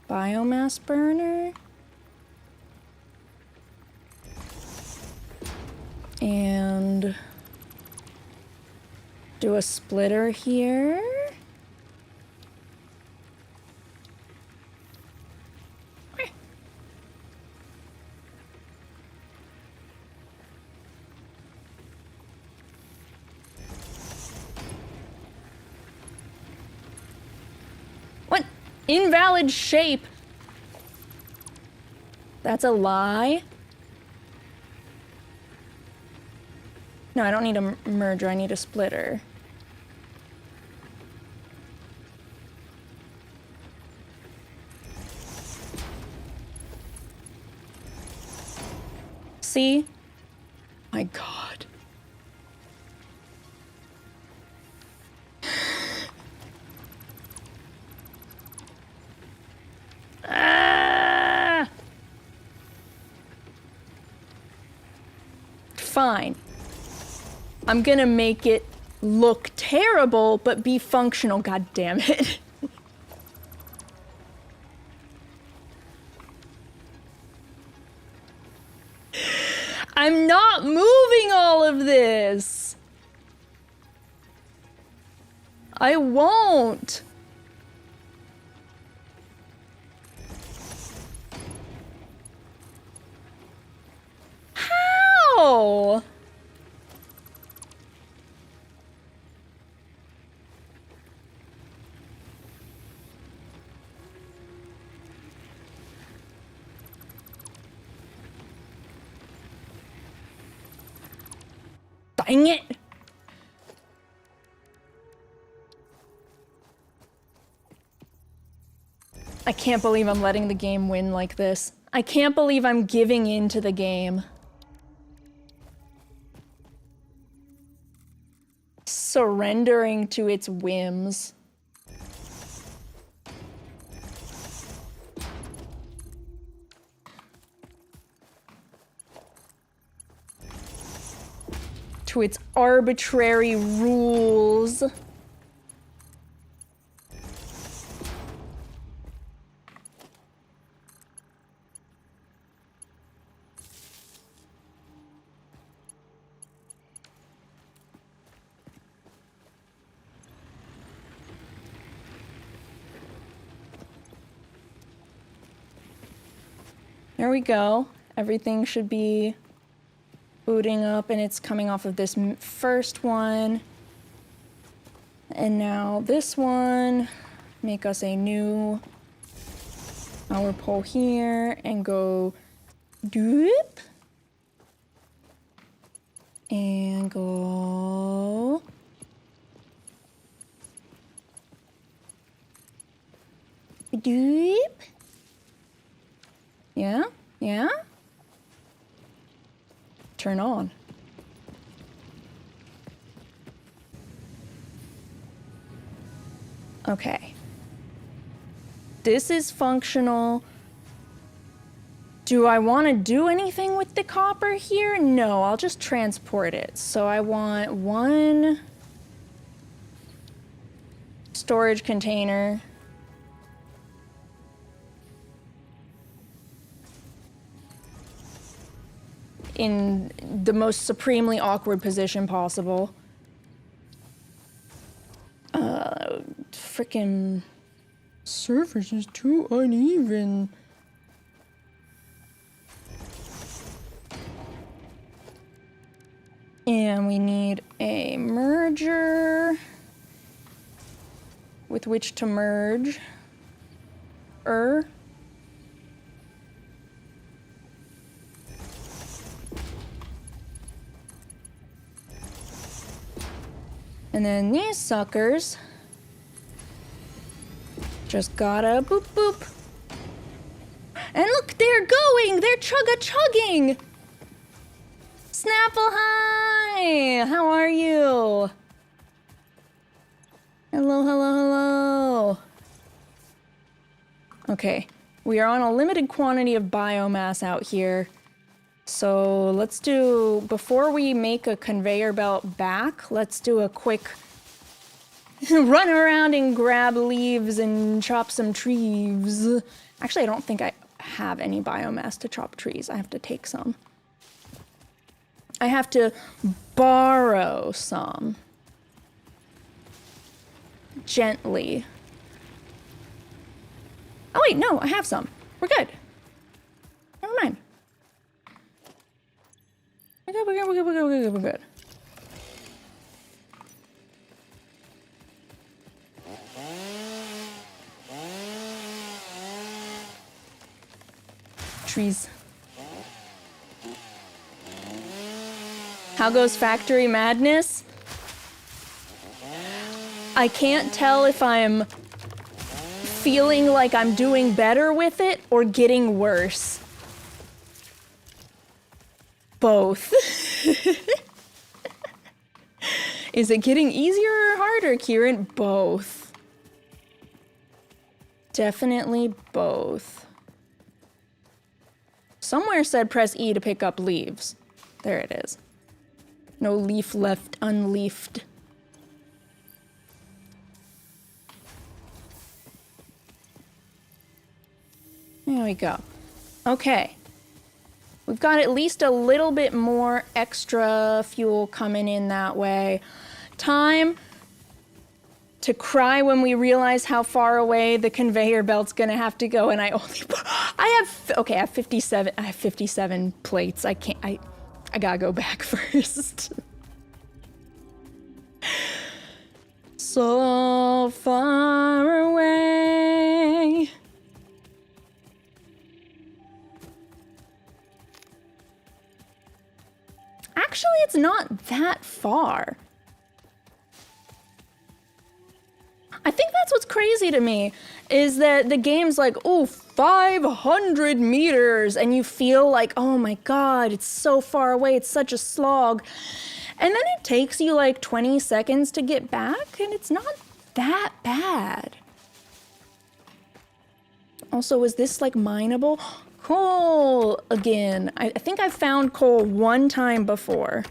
biomass burner. And do a splitter here. What? Invalid shape. That's a lie. No, I don't need a merger, I need a splitter. See? My God. Ah! Fine. I'm gonna make it look terrible, but be functional, god damn it. I'm not moving all of this. I won't. How? Dang it! I can't believe I'm letting the game win like this. I can't believe I'm giving in to the game. Surrendering to its whims. To its arbitrary rules. There we go. Everything should be booting up, and it's coming off of this first one. And now this one. Make us a new power pole here and go doop. And go doop. Yeah? Yeah? Turn on. Okay. This is functional. Do I want to do anything with the copper here? No, I'll just transport it. So I want one storage container. In the most supremely awkward position possible. Frickin' surface is too uneven. And we need a merger with which to merge. And then these suckers just gotta boop boop. And look, they're going! They're chugga-chugging! Snapple, hi! How are you? Hello, hello, hello. Okay, we are on a limited quantity of biomass out here. So let's do, before we make a conveyor belt back, let's do a quick run around and grab leaves and chop some trees. Actually, I don't think I have any biomass to chop trees. I have to take some. I have to borrow some. Gently. Oh wait, no, I have some. We're good. Never mind. We're good, we're good, we're good, we're good, we're good, we're good. Trees. How goes factory madness? I can't tell if I'm feeling like I'm doing better with it or getting worse. Both. Is it getting easier or harder, Khiren? Both. Definitely both. Somewhere said press E to pick up leaves. There it is. No leaf left unleafed. There we go. Okay. We've got at least a little bit more extra fuel coming in that way. Time to cry when we realize how far away the conveyor belt's gonna have to go, and I have 57, I have 57 plates. I gotta go back first. So far away. Actually, it's not that far. I think that's what's crazy to me, is that the game's like, oh, 500 meters, and you feel like, oh my god, it's so far away, it's such a slog. And then it takes you like 20 seconds to get back, and it's not that bad. Also, is this like mineable? Coal again. I think I've found coal one time before.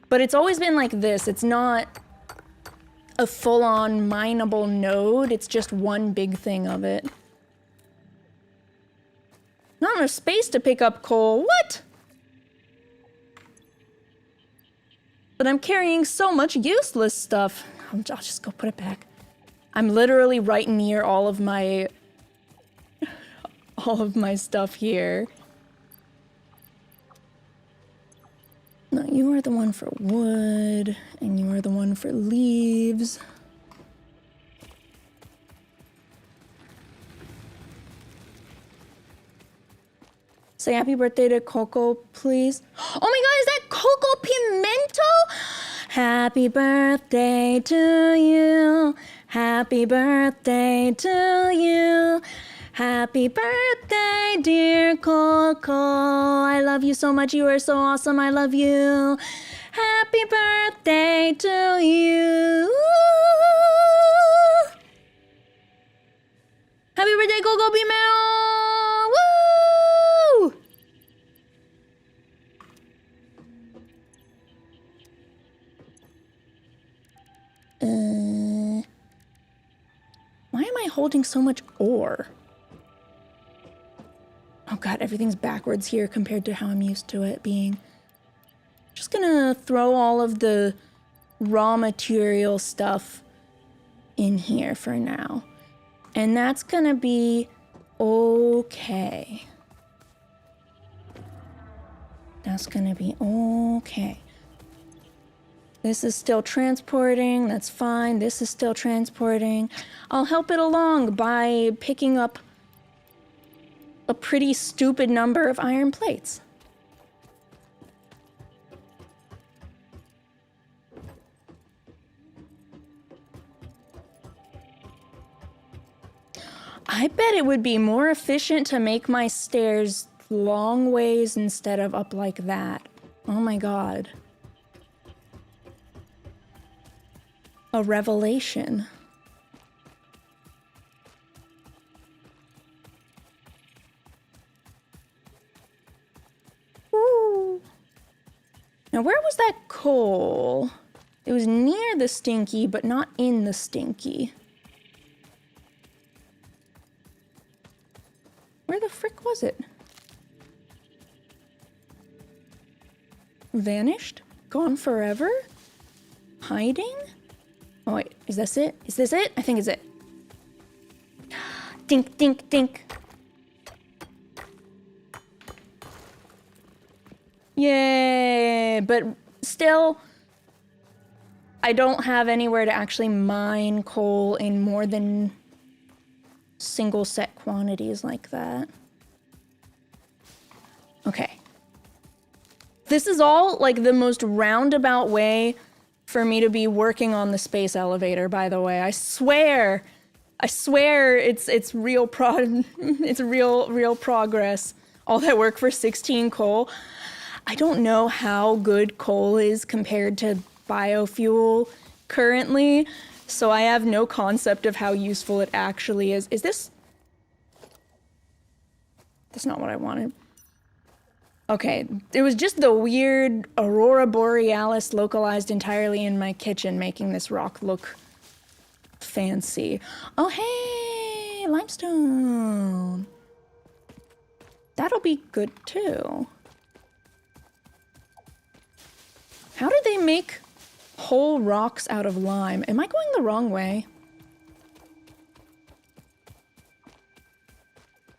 But it's always been like this. It's not a full-on mineable node. It's just one big thing of it. Not enough space to pick up coal. What? But I'm carrying so much useless stuff. I'll just go put it back. I'm literally right near all of my stuff here. No, you are the one for wood, and you are the one for leaves. Say happy birthday to Coco, please. Oh my god, is that Coco Pimento? Happy birthday to you. Happy birthday to you. Happy birthday, dear Coco. I love you so much. You are so awesome. I love you. Happy birthday to you. Happy birthday, Coco Pimento. Woo! Why am I holding so much ore? Oh god, everything's backwards here compared to how I'm used to it being. Just gonna throw all of the raw material stuff in here for now. And that's gonna be okay. That's gonna be okay. This is still transporting, that's fine. This is still transporting. I'll help it along by picking up a pretty stupid number of iron plates. I bet it would be more efficient to make my stairs long ways instead of up like that. Oh my god. A revelation. Ooh. Now where was that coal? It was near the stinky, but not in the stinky. Where the frick was it? Vanished? Gone forever? Hiding? Oh wait, is this it? Is this it? I think it's it. Dink, dink, dink. Yay! But still, I don't have anywhere to actually mine coal in more than single set quantities like that. Okay. This is all like the most roundabout way for me to be working on the space elevator, by the way. I swear it's real it's real progress. All that work for 16 coal. I don't know how good coal is compared to biofuel currently, so I have no concept of how useful it actually is. Is this? That's not what I wanted. Okay, it was just the weird Aurora Borealis localized entirely in my kitchen making this rock look fancy. Oh hey, limestone. That'll be good too. How do they make whole rocks out of lime? Am I going the wrong way?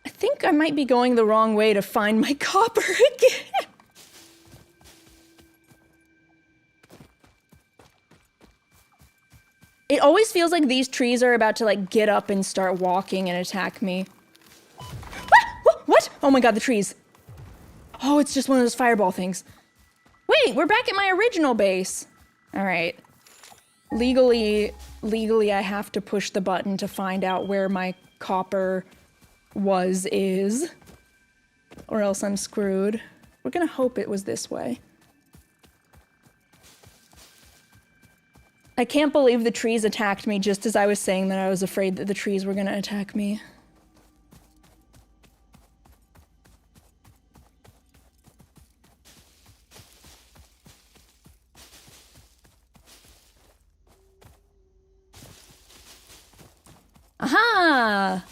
I think I might be going the wrong way to find my copper again. It always feels like these trees are about to like get up and start walking and attack me. Ah! What? Oh my god, the trees. Oh, it's just one of those fireball things. Wait, we're back at my original base. All right. Legally, I have to push the button to find out where my copper is. Or else I'm screwed. We're gonna hope it was this way. I can't believe the trees attacked me just as I was saying that I was afraid that the trees were gonna attack me. Aha!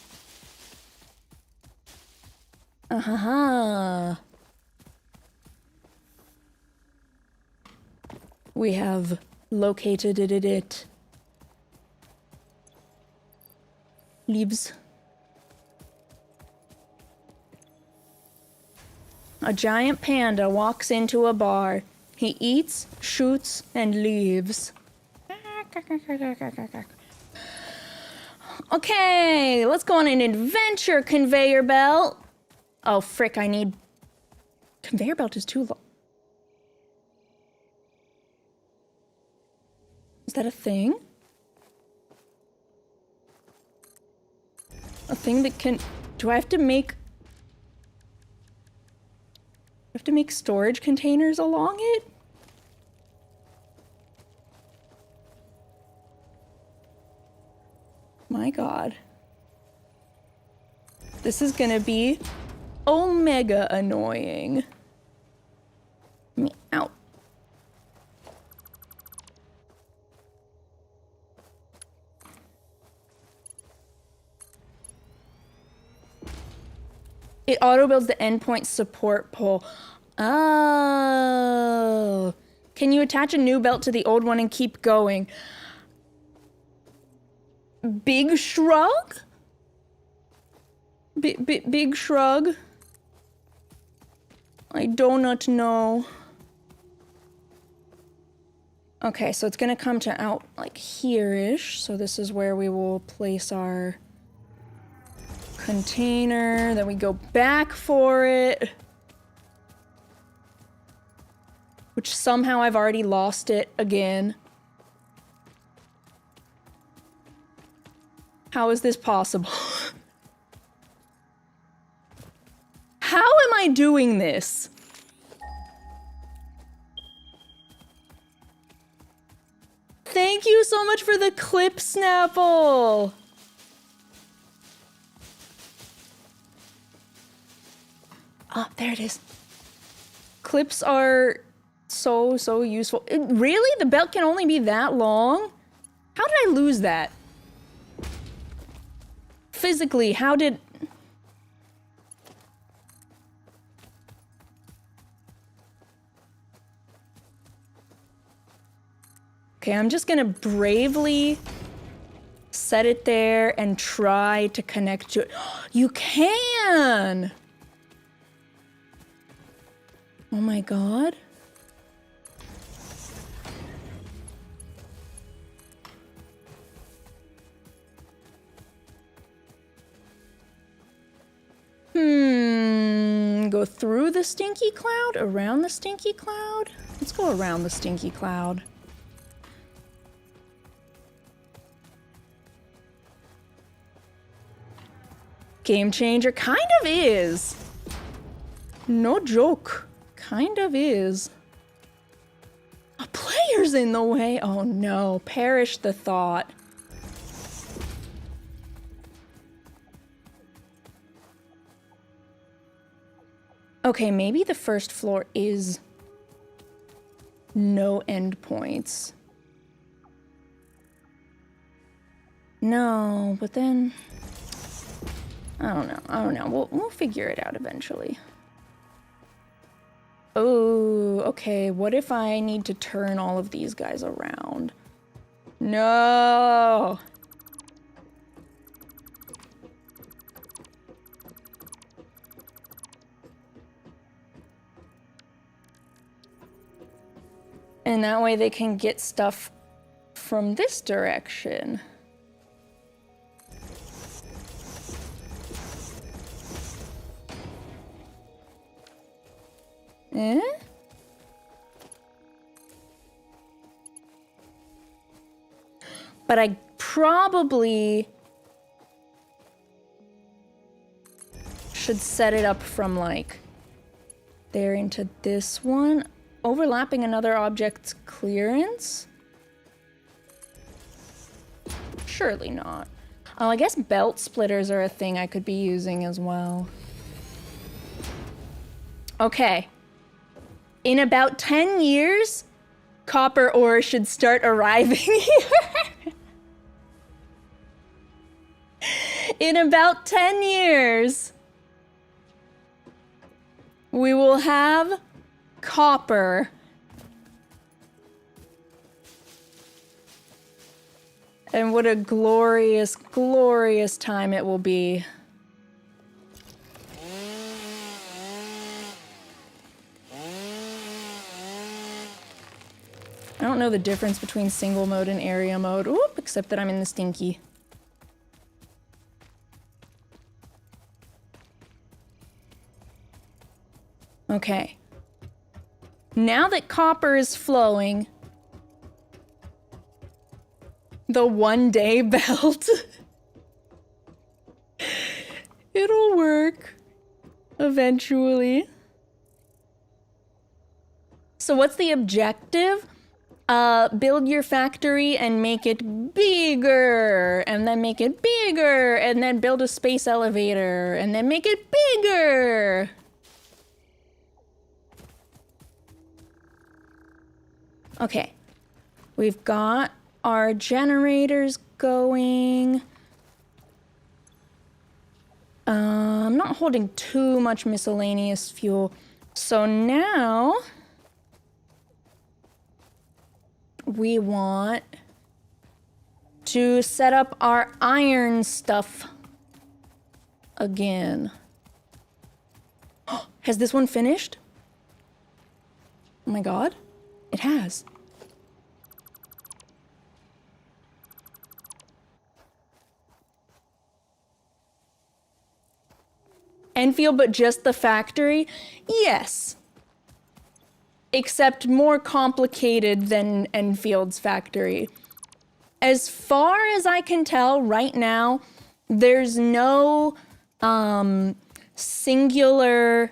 Aha! We have located it. Leaves. A giant panda walks into a bar. He eats, shoots, and leaves. Okay, let's go on an adventure, conveyor belt. Oh, frick, I need... Conveyor belt is too long. Is that a thing? A thing that can... Do I have to make... I have to make storage containers along it? My god. This is gonna be omega annoying. Meow. It auto-builds the endpoint support pole. Oh. Can you attach a new belt to the old one and keep going? Big shrug? Big shrug? I do not know. Okay, so it's gonna come to out like here-ish. So this is where we will place our container. Then we go back for it. Which somehow I've already lost it again. How is this possible? How am I doing this? Thank you so much for the clip, Snapple! Ah, there it is. Clips are so useful. Really? The belt can only be that long? How did I lose that? Physically, how did... Okay, I'm just gonna bravely set it there and try to connect to it. You can! Oh my god. Go through the stinky cloud? Around the stinky cloud? Let's go around the stinky cloud. Game changer kind of is. No joke. Kind of is. A player's in the way. Oh no, perish the thought. Okay, maybe the first floor is no endpoints. No, but then I don't know. We'll figure it out eventually. Oh, okay. What if I need to turn all of these guys around? No. And that way they can get stuff from this direction. Eh? But I probably should set it up from like there into this one. Overlapping another object's clearance? Surely not. Oh, I guess belt splitters are a thing I could be using as well. Okay. In about 10 years, copper ore should start arriving here. In about 10 years, we will have copper. And what a glorious, glorious time it will be. I don't know the difference between single mode and area mode. Oop, except that I'm in the stinky. Okay. Now that copper is flowing, the 1 day belt. It'll work eventually. So what's the objective? Build your factory and make it bigger, and then make it bigger, and then build a space elevator, and then make it bigger. Okay, we've got our generators going. I'm not holding too much miscellaneous fuel. So now we want to set up our iron stuff again. Has this one finished? Oh my god, it has. Enfield, but just the factory? Yes. Except more complicated than Enfield's factory. As far as I can tell right now, there's no singular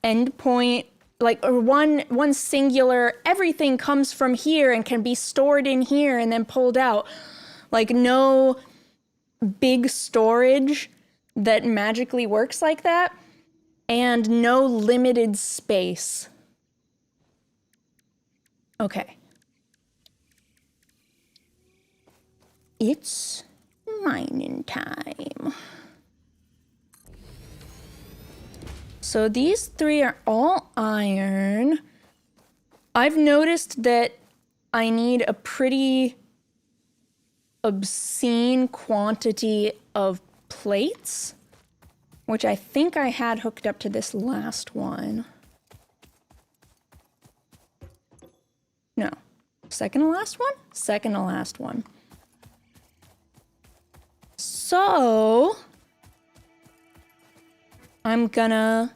endpoint, like, or one singular, everything comes from here and can be stored in here and then pulled out. Like, no big storage that magically works like that, and no limited space. Okay. It's mining time. So these three are all iron. I've noticed that I need a pretty obscene quantity of plates, which I think I had hooked up to this last one. No. Second to last one? Second to last one. So I'm gonna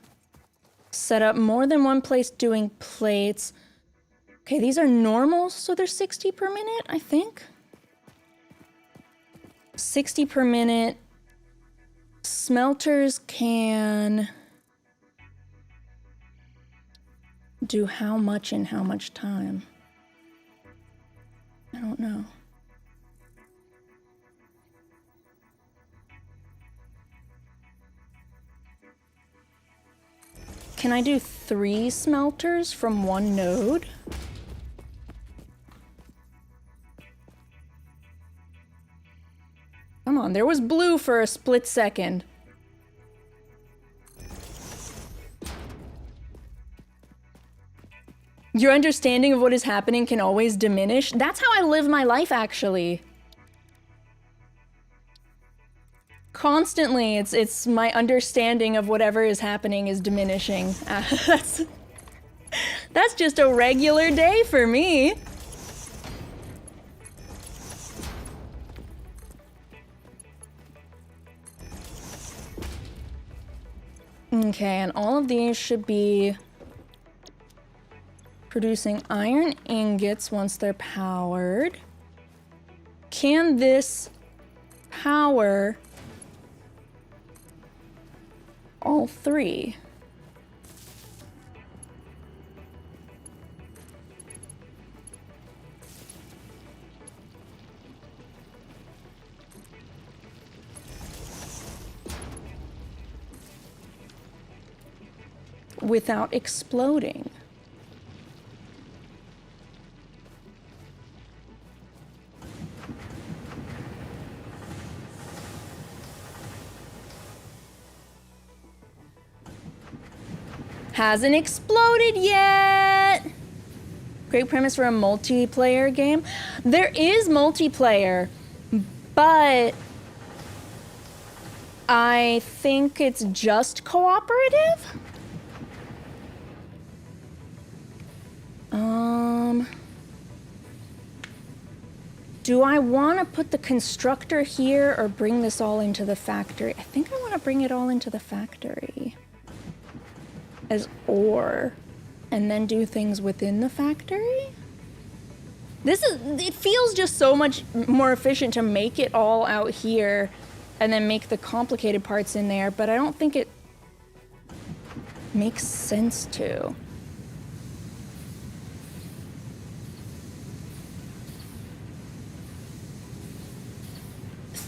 set up more than one place doing plates. Okay, these are normal, so they're 60 per minute, I think. 60 per minute. Smelters can do how much in how much time? I don't know. Can I do 3 smelters from one node? Come on, there was blue for a split second. Your understanding of what is happening can always diminish. That's how I live my life, actually. Constantly, it's my understanding of whatever is happening is diminishing. That's just a regular day for me. Okay, and all of these should be producing iron ingots once they're powered. Can this power all 3? Without exploding? Hasn't exploded yet. Great premise for a multiplayer game. There is multiplayer, but I think it's just cooperative. Do I want to put the constructor here or bring this all into the factory? I think I want to bring it all into the factory as ore, and then do things within the factory. It feels just so much more efficient to make it all out here and then make the complicated parts in there, but I don't think it makes sense to.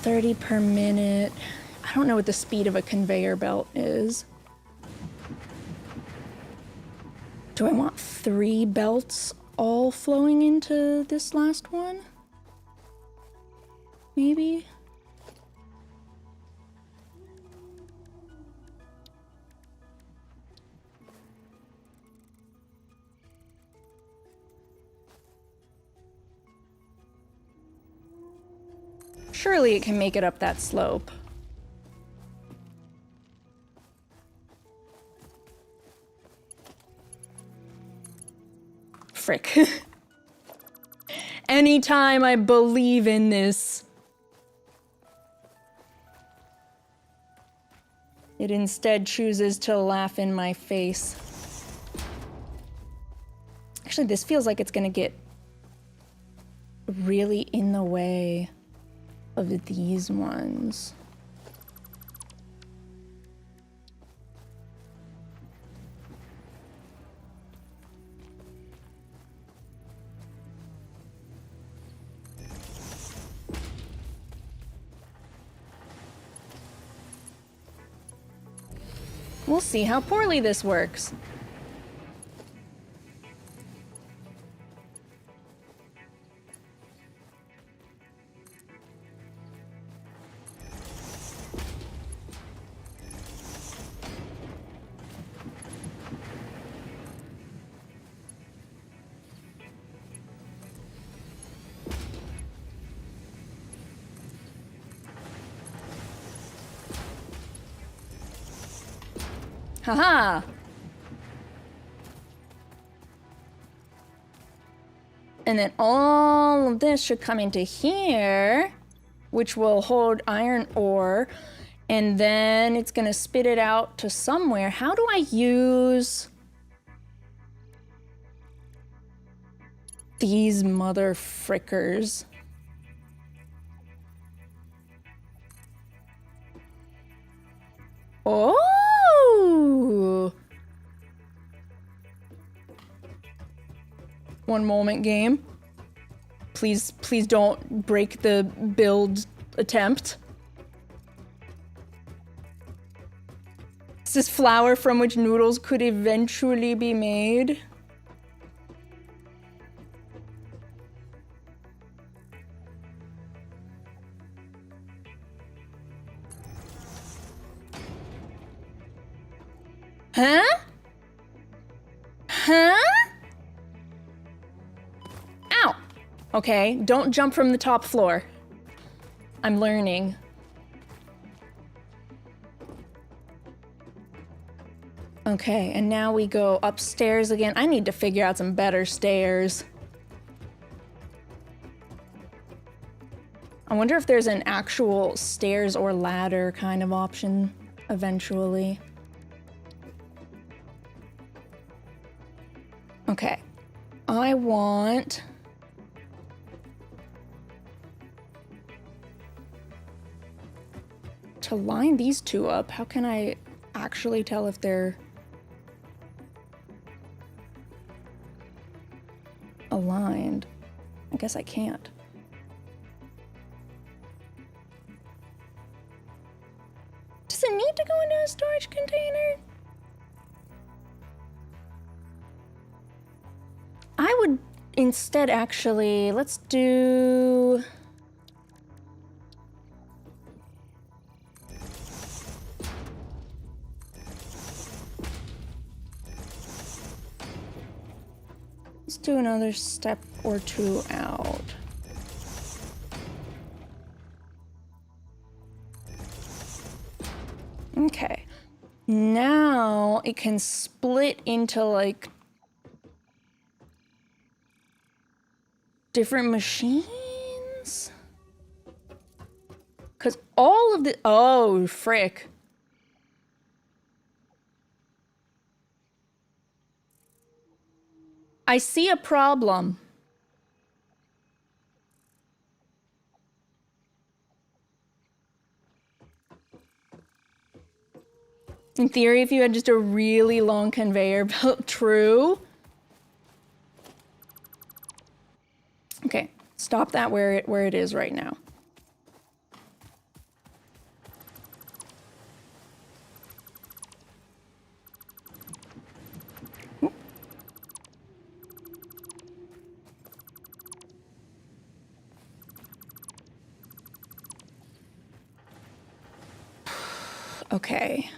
$30 per minute. I don't know what the speed of a conveyor belt is. Do I want 3 belts all flowing into this last one? Maybe? Surely it can make it up that slope. Frick. Anytime I believe in this, it instead chooses to laugh in my face. Actually, this feels like it's gonna get really in the way of these ones. We'll see how poorly this works. Haha! And then all of this should come into here, which will hold iron ore, and then it's gonna spit it out to somewhere. How do I use these mother frickers? Oh! One moment, game. Please don't break the build attempt. This is flour from which noodles could eventually be made. Huh? Huh? Ow! Okay, don't jump from the top floor. I'm learning. Okay, and now we go upstairs again. I need to figure out some better stairs. I wonder if there's an actual stairs or ladder kind of option eventually. Okay, I want to line these two up. How can I actually tell if they're aligned? I guess I can't. Does it need to go into a storage container? I would instead actually, let's do... Let's do another step or two out. Okay. Now it can split into like different machines? Because all of the... Oh, frick. I see a problem. In theory, if you had just a really long conveyor belt, true. Okay, stop that where it is right now. Okay.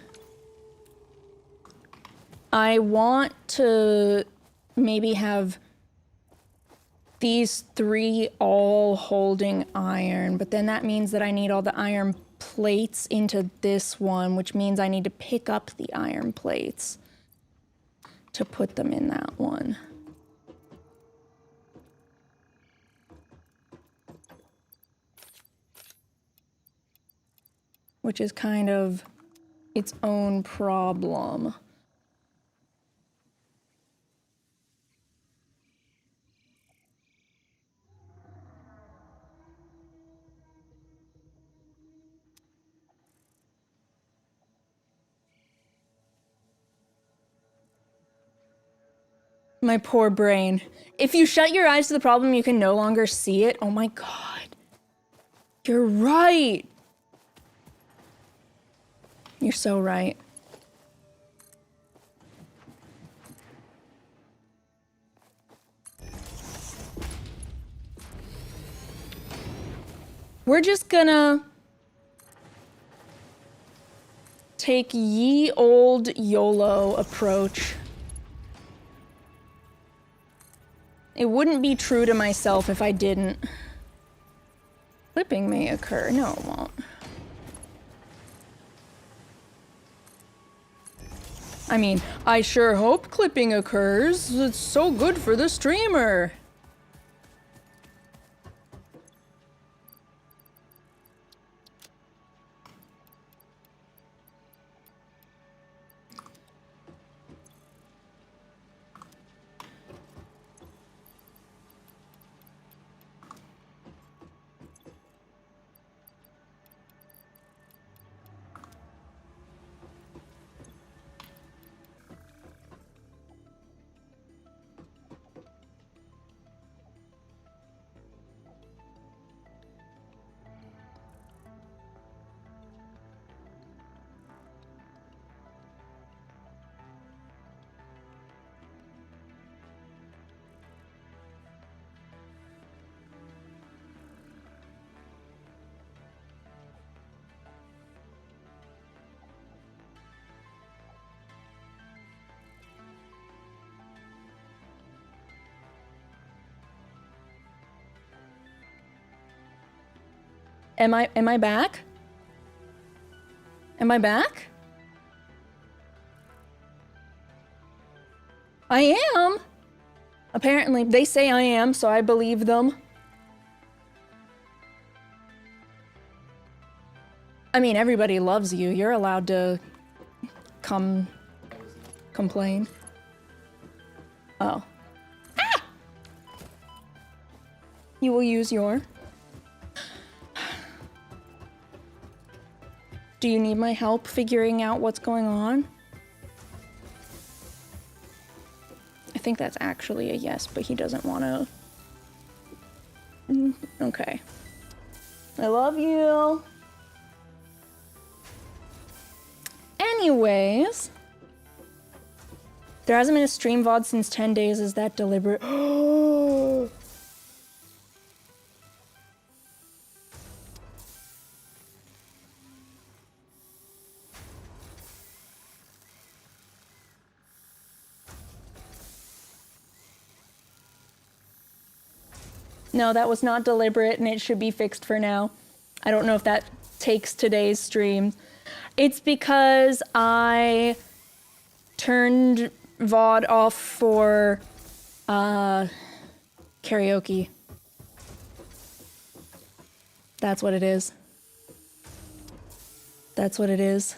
I want to maybe have these three all holding iron, but then that means that I need all the iron plates into this one, which means I need to pick up the iron plates to put them in that one. Which is kind of its own problem. My poor brain. If you shut your eyes to the problem, you can no longer see it. Oh my God. You're right. You're so right. We're just gonna take ye old YOLO approach. It wouldn't be true to myself if I didn't. Clipping may occur. No, it won't. I mean, I sure hope clipping occurs. It's so good for the streamer. Am I back? Am I back? I am. Apparently, they say I am, so I believe them. I mean, everybody loves you. You're allowed to come complain. Oh. Ah! You will use your... Do you need my help figuring out what's going on? I think that's actually a yes, but he doesn't want to... Okay. I love you. Anyways. There hasn't been a stream VOD since 10 days. Is that deliberate? No, that was not deliberate, and it should be fixed for now. I don't know if that takes today's stream. It's because I turned VOD off for karaoke. That's what it is. That's what it is.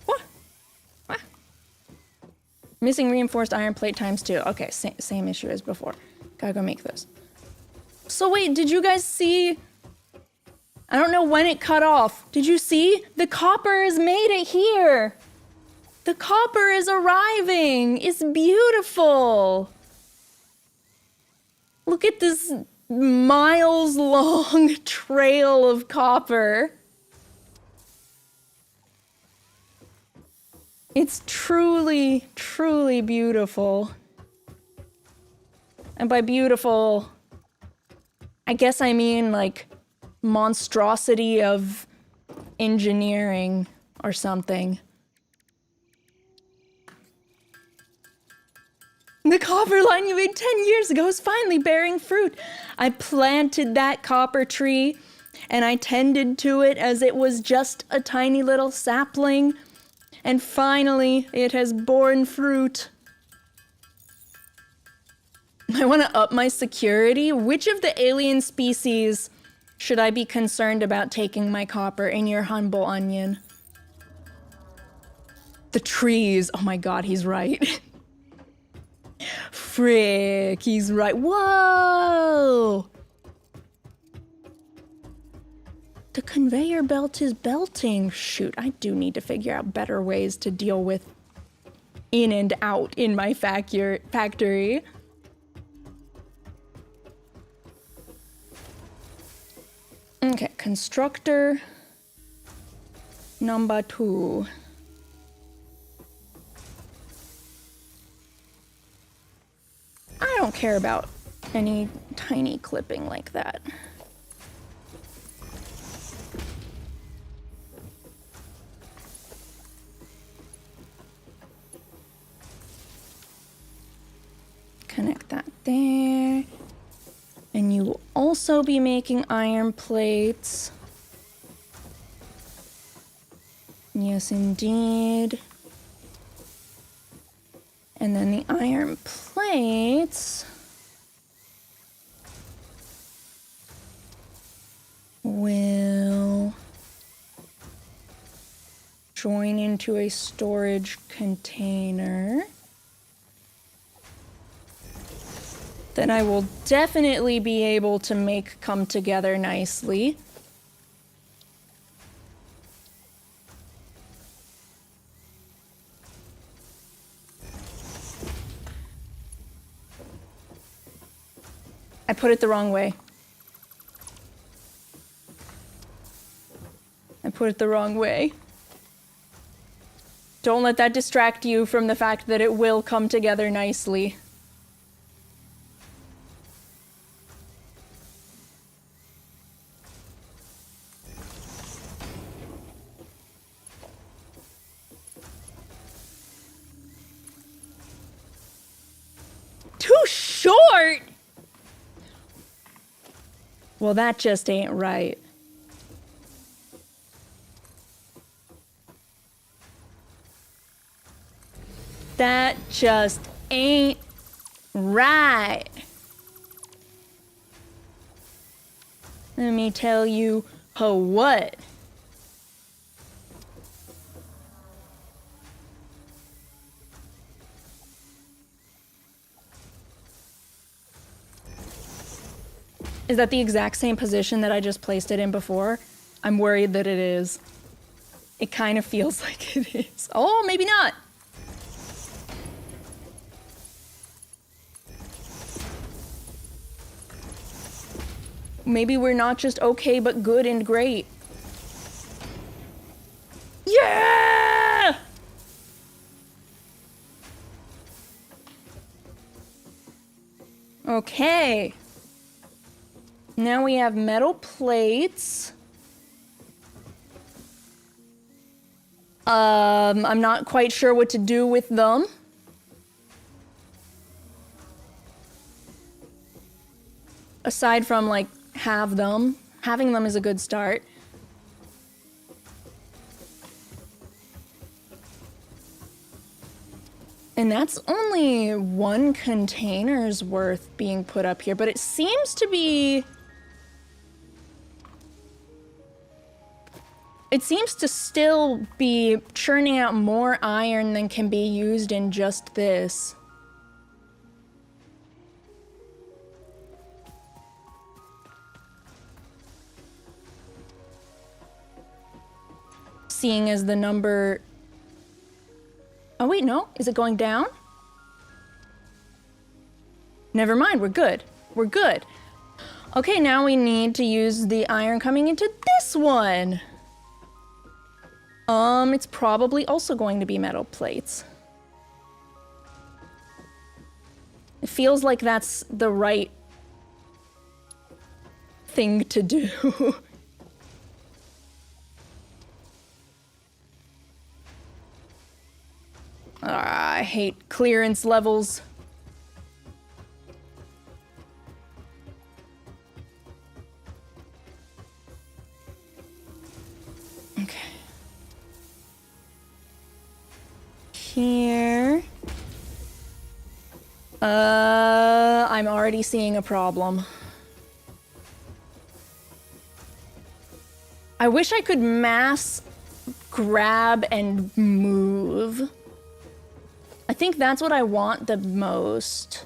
What? What? Missing reinforced iron plate ×2. Okay, same issue as before. Gotta go make this. So wait, did you guys see? I don't know when it cut off. Did you see? The copper has made it here. The copper is arriving. It's beautiful. Look at this miles-long trail of copper. It's truly, truly beautiful. And by beautiful, I guess I mean like monstrosity of engineering or something. The copper line you made 10 years ago is finally bearing fruit. I planted that copper tree and I tended to it as it was just a tiny little sapling. And finally, it has borne fruit. I want to up my security. Which of the alien species should I be concerned about taking my copper in your humble onion? The trees. Oh my god, he's right. Frick, he's right. Whoa! The conveyor belt is belting. Shoot, I do need to figure out better ways to deal with in and out in my factory. Okay, constructor number 2. I don't care about any tiny clipping like that. connect that there. And you will also be making iron plates. Yes, indeed. And then the iron plates will join into a storage container that I will definitely be able to make come together nicely. I put it the wrong way. I put it the wrong way. Don't let that distract you from the fact that it will come together nicely. Too short! Well, that just ain't right. That just ain't right. Let me tell you what. Is that the exact same position that I just placed it in before? I'm worried that it is. It kind of feels like it is. Oh, maybe not. Maybe we're not just okay, but good and great. Yeah! Okay. Now we have metal plates. I'm not quite sure what to do with them. Aside from, like, have them. Having them is a good start. And that's only one container's worth being put up here, but it seems to be... It seems to still be churning out more iron than can be used in just this. Seeing as the number... Oh wait, no? Is it going down? Never mind, we're good. We're good. Okay, now we need to use the iron coming into this one. It's probably also going to be metal plates. It feels like that's the right thing to do. I hate clearance levels. Okay. Here. I'm already seeing a problem. I wish I could mass grab and move. I think that's what I want the most.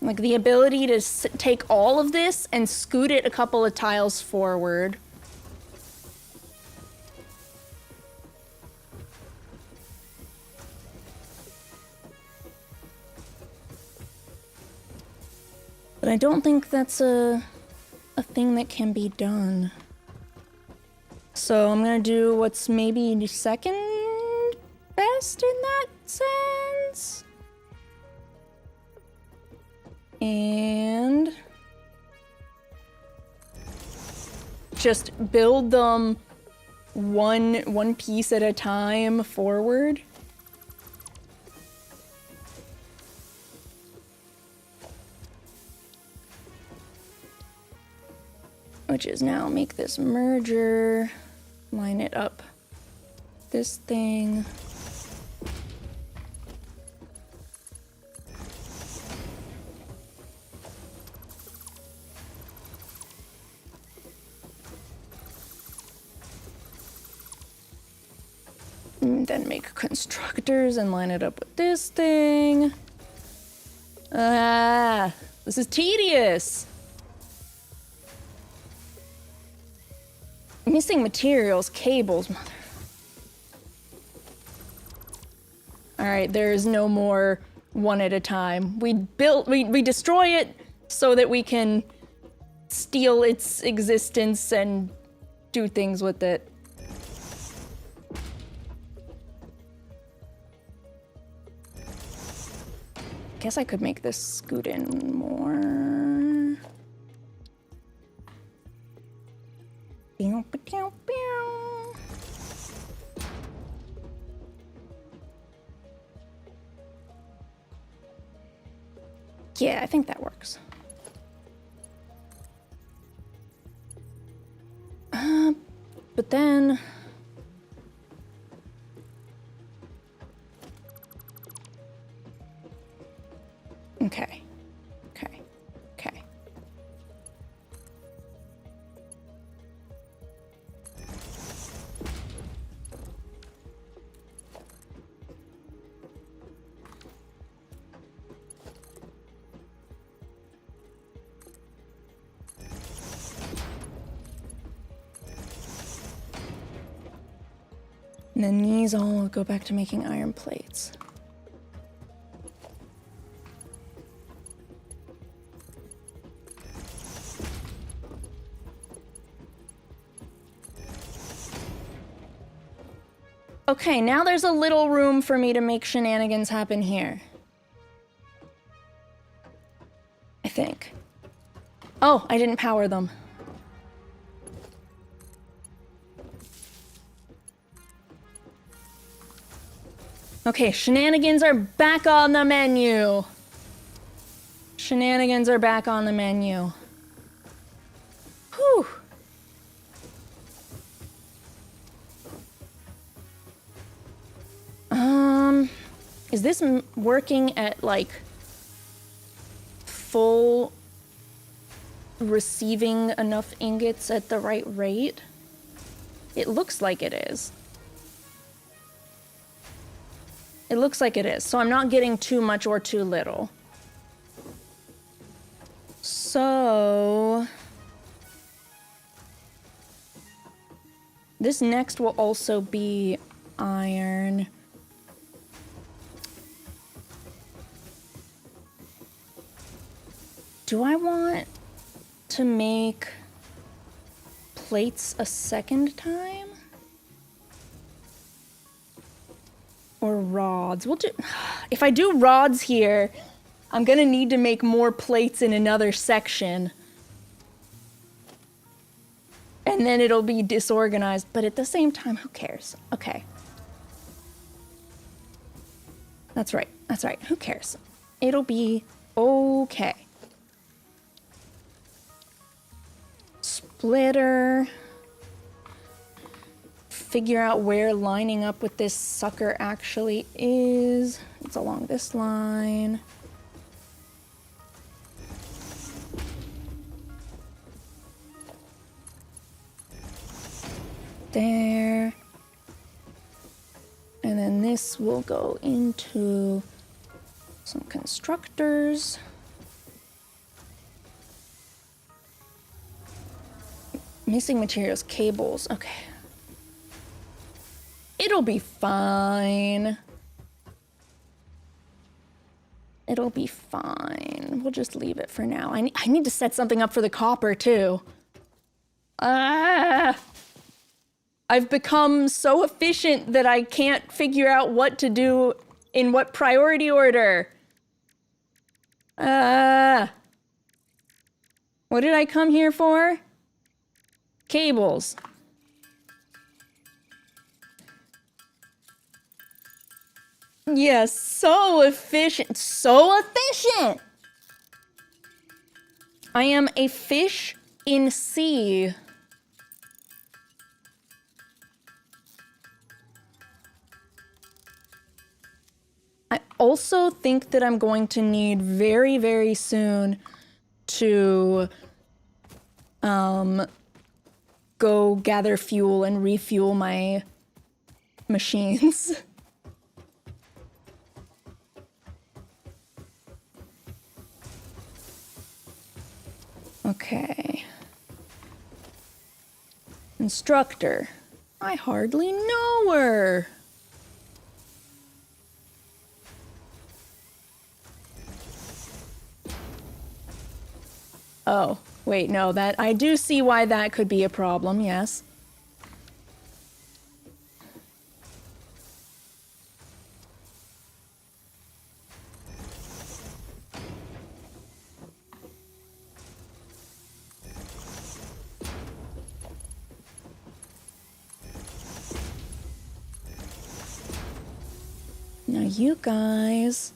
Like the ability to take all of this and scoot it a couple of tiles forward. But I don't think that's a thing that can be done. So I'm gonna do what's maybe second best in that sense. And just build them one piece at a time forward. Which is now make this merger, line it up this thing. And then make constructors and line it up with this thing. Ah, this is tedious. Missing materials, cables, mother. Alright, there is no more one at a time. We destroy it so that we can steal its existence and do things with it. Guess I could make this scoot in more. Yeah, I think that works. But then... Okay. Okay. Okay. And then these all go back to making iron plates. Okay, now there's a little room for me to make shenanigans happen here. I think. Oh, I didn't power them. Okay, shenanigans are back on the menu. Shenanigans are back on the menu. Whew. Is this working at, like, full receiving enough ingots at the right rate? It looks like it is. It looks like it is, so I'm not getting too much or too little. So... this next will also be iron. Do I want to make plates a second time? Or rods? We'll do... If I do rods here, I'm gonna need to make more plates in another section. And then it'll be disorganized, but at the same time, who cares? Okay. That's right, that's right, who cares? It'll be okay. Splitter. Figure out where lining up with this sucker actually is. It's along this line. There. And then this will go into some constructors. Missing materials, cables, okay. It'll be fine. It'll be fine. We'll just leave it for now. I need to set something up for the copper, too. I've become so efficient that I can't figure out what to do in what priority order. What did I come here for? cables. Yes, so efficient. So efficient! I am a fish in sea. I also think that I'm going to need very, very soon to go gather fuel and refuel my machines. Okay. Instructor. I hardly know her. Oh, wait, no, that I do see why that could be a problem, yes. Now you guys...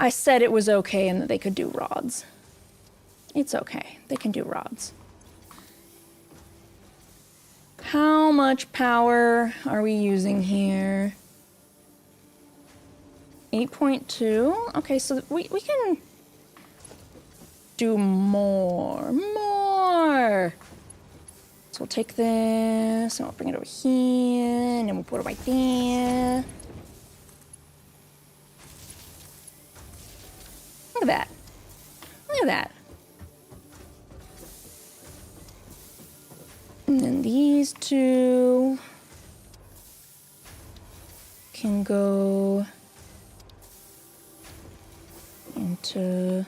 I said it was okay and that they could do rods. It's okay. They can do rods. How much power are we using here? 8.2? Okay, so we can do more. More! So we'll take this, and we'll bring it over here, and then we'll put it right there. Look at that. Look at that. And then these two can go into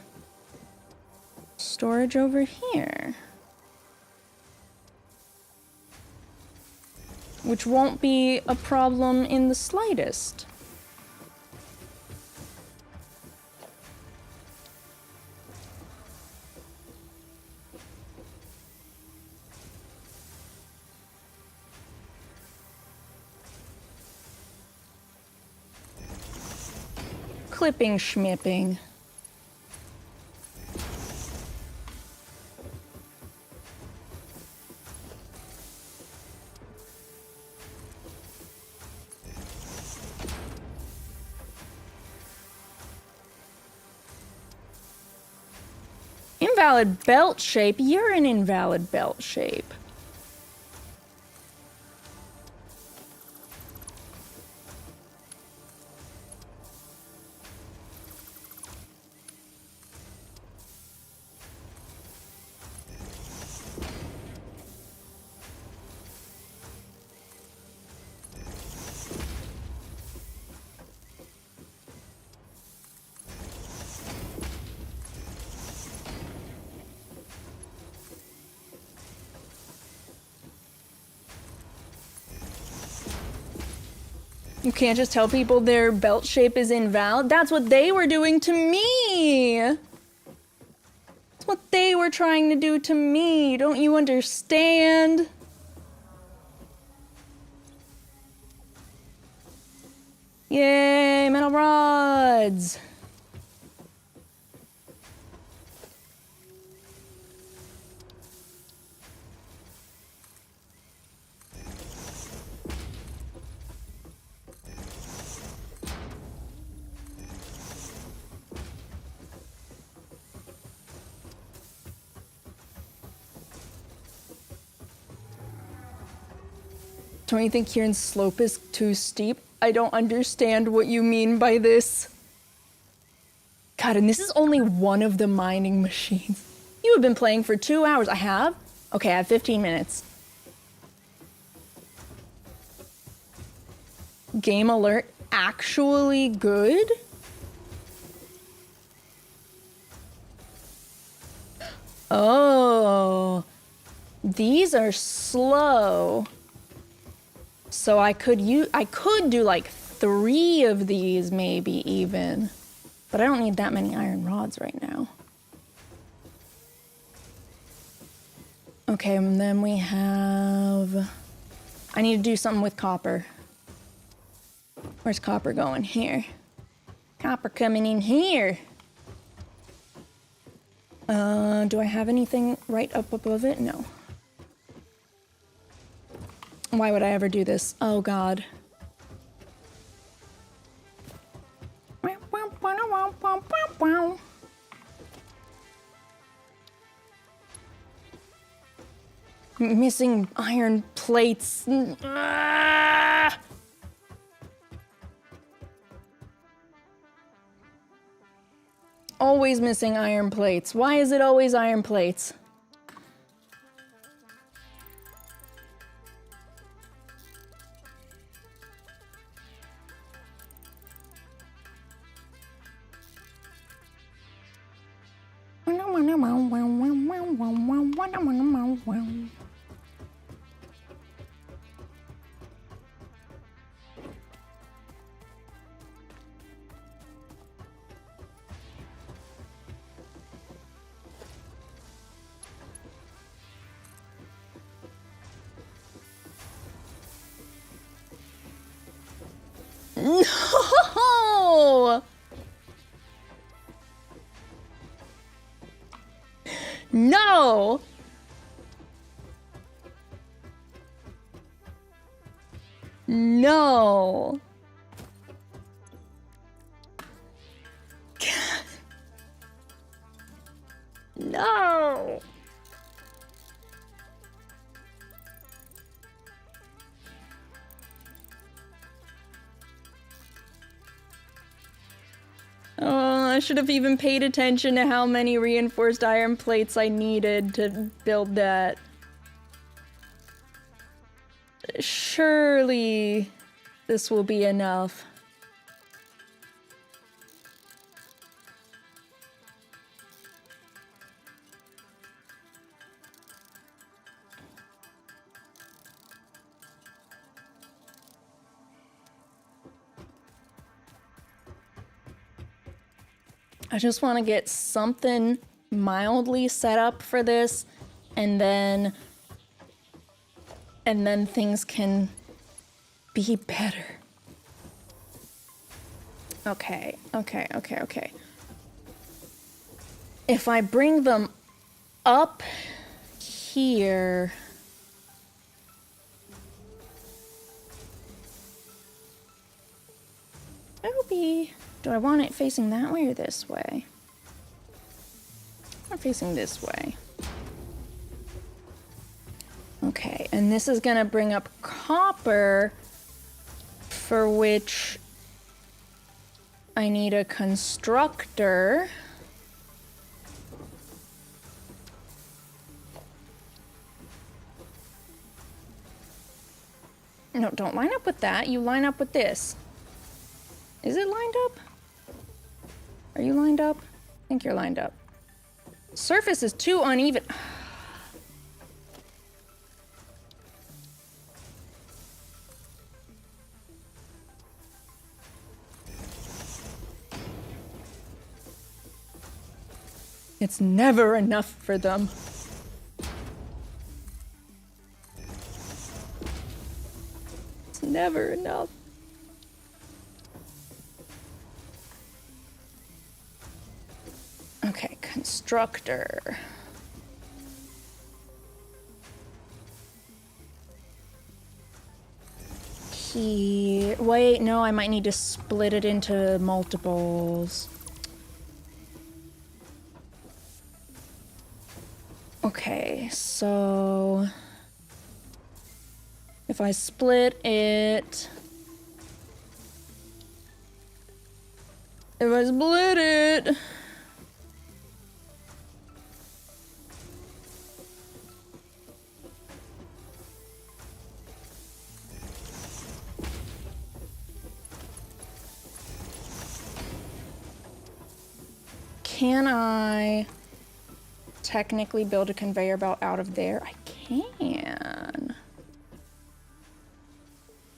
storage over here. Which won't be a problem in the slightest. Clipping schmipping. Invalid belt shape? You're an invalid belt shape. You can't just tell people their belt shape is invalid. That's what they were doing to me. That's what they were trying to do to me. Don't you understand? Yay, metal rods. Don't you think Khiren's slope is too steep? I don't understand what you mean by this. God, and this is only one of the mining machines. You have been playing for 2 hours. I have? Okay, I have 15 minutes. Game alert actually good? Oh, these are slow. So I could do like 3 of these maybe even. But I don't need that many iron rods right now. Okay, and then we have... I need to do something with copper. Where's copper going? Here. Copper coming in here. Do I have anything right up above it? No. Why would I ever do this? Oh, God. Missing iron plates. Ah! Always missing iron plates. Why is it always iron plates? No! No! No! No! Oh, I should have even paid attention to how many reinforced iron plates I needed to build that. Surely this will be enough. I just want to get something mildly set up for this, and then things can be better. Okay. If I bring them up here... It'll be... Do I want it facing that way or this way? I'm facing this way. Okay, and this is gonna bring up copper, for which I need a constructor. No, don't line up with that. You line up with this. Is it lined up? Are you lined up? I think you're lined up. Surface is too uneven. It's never enough for them. It's never enough. Okay, constructor. Here. Wait, no, I might need to split it into multiples. Okay, so if I split it, can I technically build a conveyor belt out of there? I can.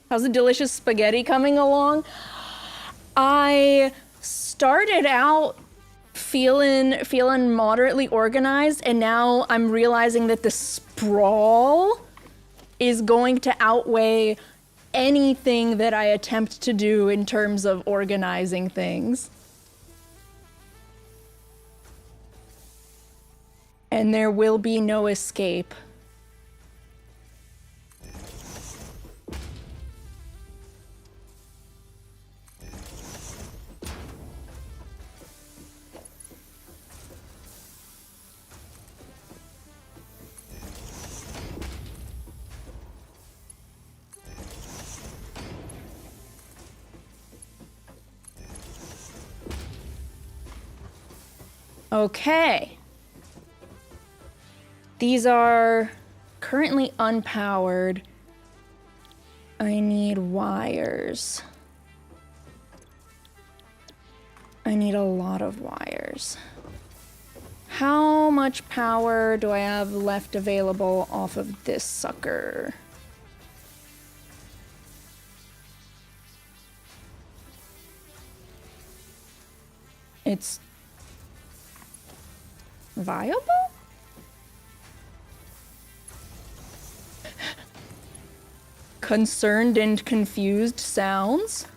How's the delicious spaghetti coming along? I started out feeling moderately organized, and now I'm realizing that the brawl is going to outweigh anything that I attempt to do in terms of organizing things. And there will be no escape. Okay. These are currently unpowered. I need wires. I need a lot of wires. How much power do I have left available off of this sucker? It's viable? Concerned and confused sounds?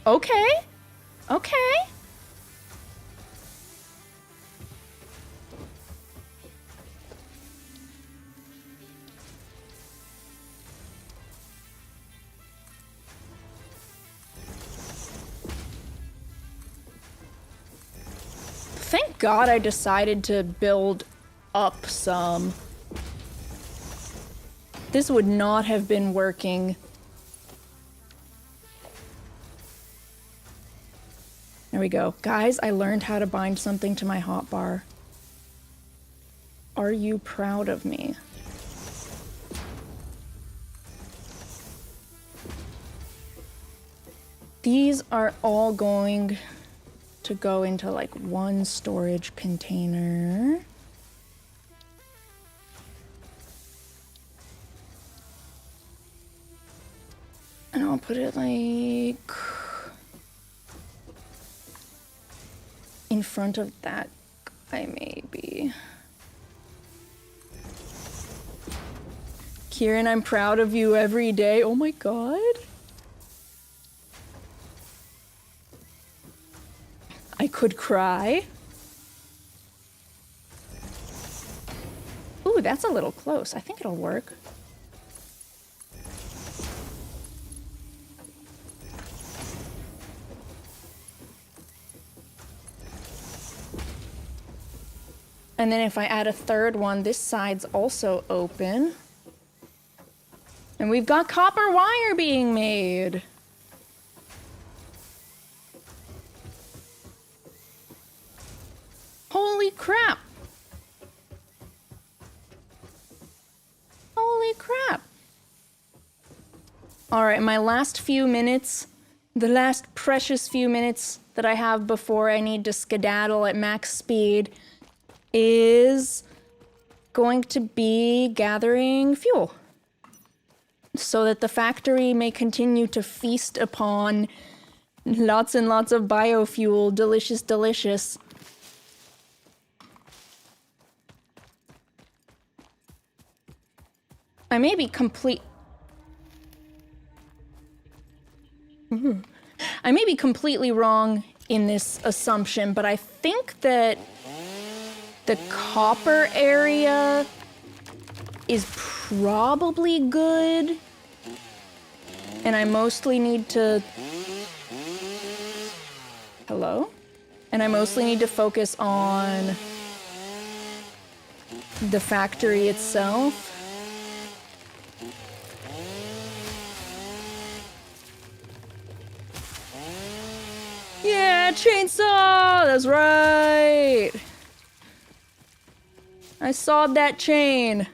Okay. Okay. Thank God I decided to build up some. This would not have been working. There we go. Guys, I learned how to bind something to my hotbar. Are you proud of me? These are all going to go into like one storage container. And I'll put it like in front of that guy maybe. Khiren, I'm proud of you every day. Oh my God. I could cry. Ooh, that's a little close. I think it'll work. And then if I add a third one, this side's also open. And we've got copper wire being made. Holy crap. Holy crap. All right, my last few minutes, the last precious few minutes that I have before I need to skedaddle at max speed is going to be gathering fuel so that the factory may continue to feast upon lots and lots of biofuel. Delicious, delicious. I may be I may be completely wrong in this assumption, but I think that the copper area is probably good, and I mostly need to... Hello? And I mostly need to focus on the factory itself. Yeah, chainsaw! That's right! I sawed that chain.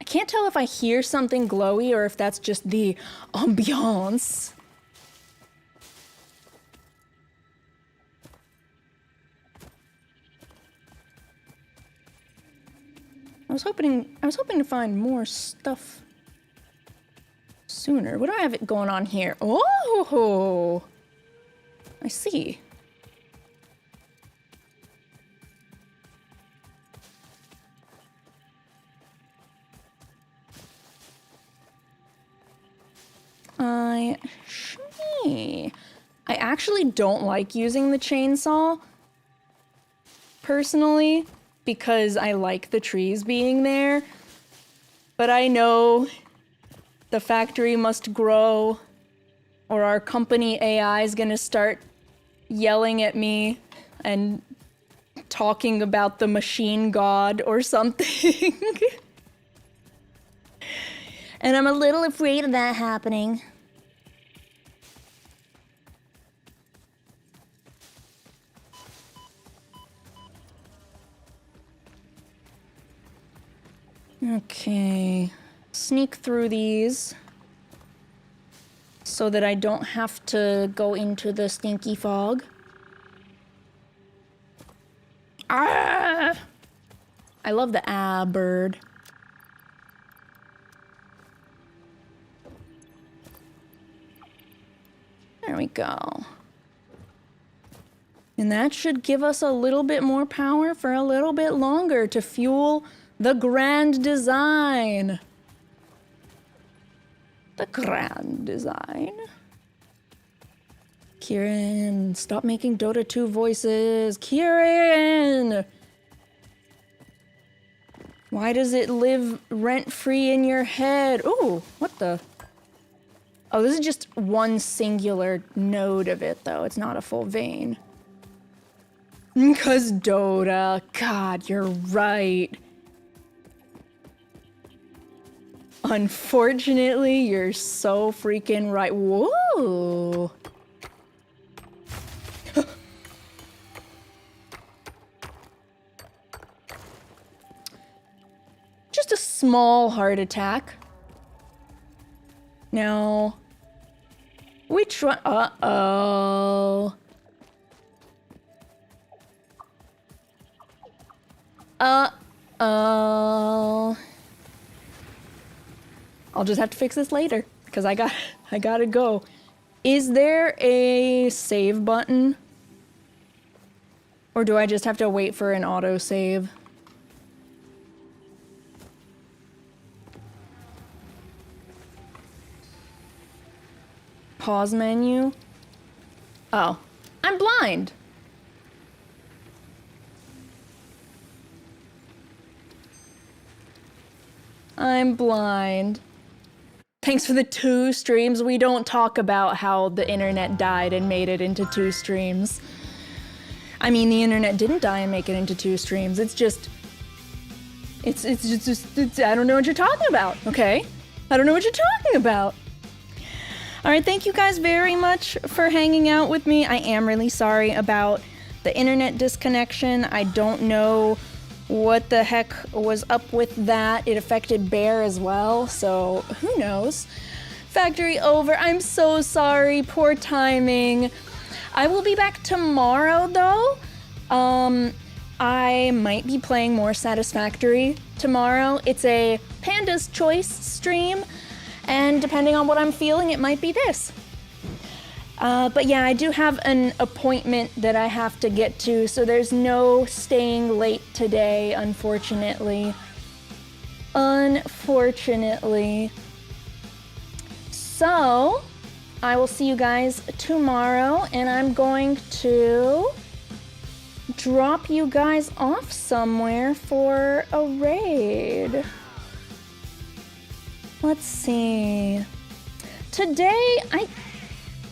I can't tell if I hear something glowy or if that's just the ambiance. I was hoping to find more stuff sooner. What do I have going on here? Oh, I see. I actually don't like using the chainsaw, personally, because I like the trees being there. But I know the factory must grow, or our company AI is gonna start yelling at me and talking about the machine god or something. And I'm a little afraid of that happening. Okay, sneak through these so that I don't have to go into the stinky fog. Ah! I love the bird. There we go. And that should give us a little bit more power for a little bit longer to fuel the grand design. The grand design. Khiren, stop making Dota 2 voices. Khiren! Why does it live rent-free in your head? Ooh, what the? Oh, this is just one singular node of it, though. It's not a full vein. 'Cause Dota. God, you're right. Unfortunately, you're so freaking right. Whoa! Just a small heart attack. Now, which one? Uh-oh. Uh-oh. I'll just have to fix this later, because I gotta go. Is there a save button? Or do I just have to wait for an autosave? Pause menu? Oh, I'm blind. I'm blind. Thanks for the 2 streams. We don't talk about how the internet died and made it into 2 streams. I mean, the internet didn't die and make it into 2 streams. It's just... It's I don't know what you're talking about, okay? I don't know what you're talking about. Alright, thank you guys very much for hanging out with me. I am really sorry about the internet disconnection. I don't know what the heck was up with that. It affected Bear as well, so who knows? Factory over. I'm so sorry. Poor timing. I will be back tomorrow, though. I might be playing more Satisfactory tomorrow. It's a Panda's Choice stream, and depending on what I'm feeling, it might be this. But yeah, I do have an appointment that I have to get to, so there's no staying late today, unfortunately. Unfortunately. So, I will see you guys tomorrow, and I'm going to drop you guys off somewhere for a raid. Let's see. Today,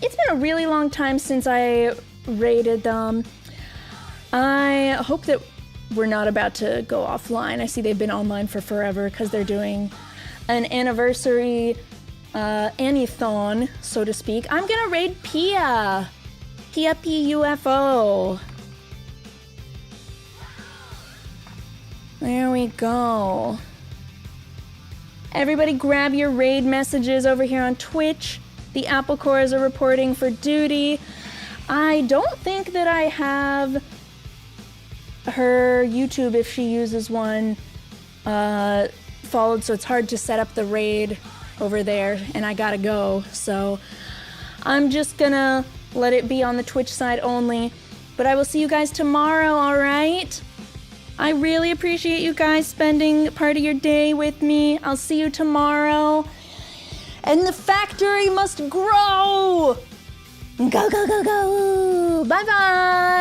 it's been a really long time since I raided them. I hope that we're not about to go offline. I see they've been online for forever because they're doing an anniversary Anython, so to speak. I'm gonna raid Pia. Pia P-U-F-O. There we go. Everybody grab your raid messages over here on Twitch. The Apple Cores are reporting for duty. I don't think that I have her YouTube, if she uses one, followed, so it's hard to set up the raid over there, and I gotta go. So I'm just gonna let it be on the Twitch side only. But I will see you guys tomorrow, alright? I really appreciate you guys spending part of your day with me. I'll see you tomorrow. and the factory must grow. Go, go, go, go. Bye-bye.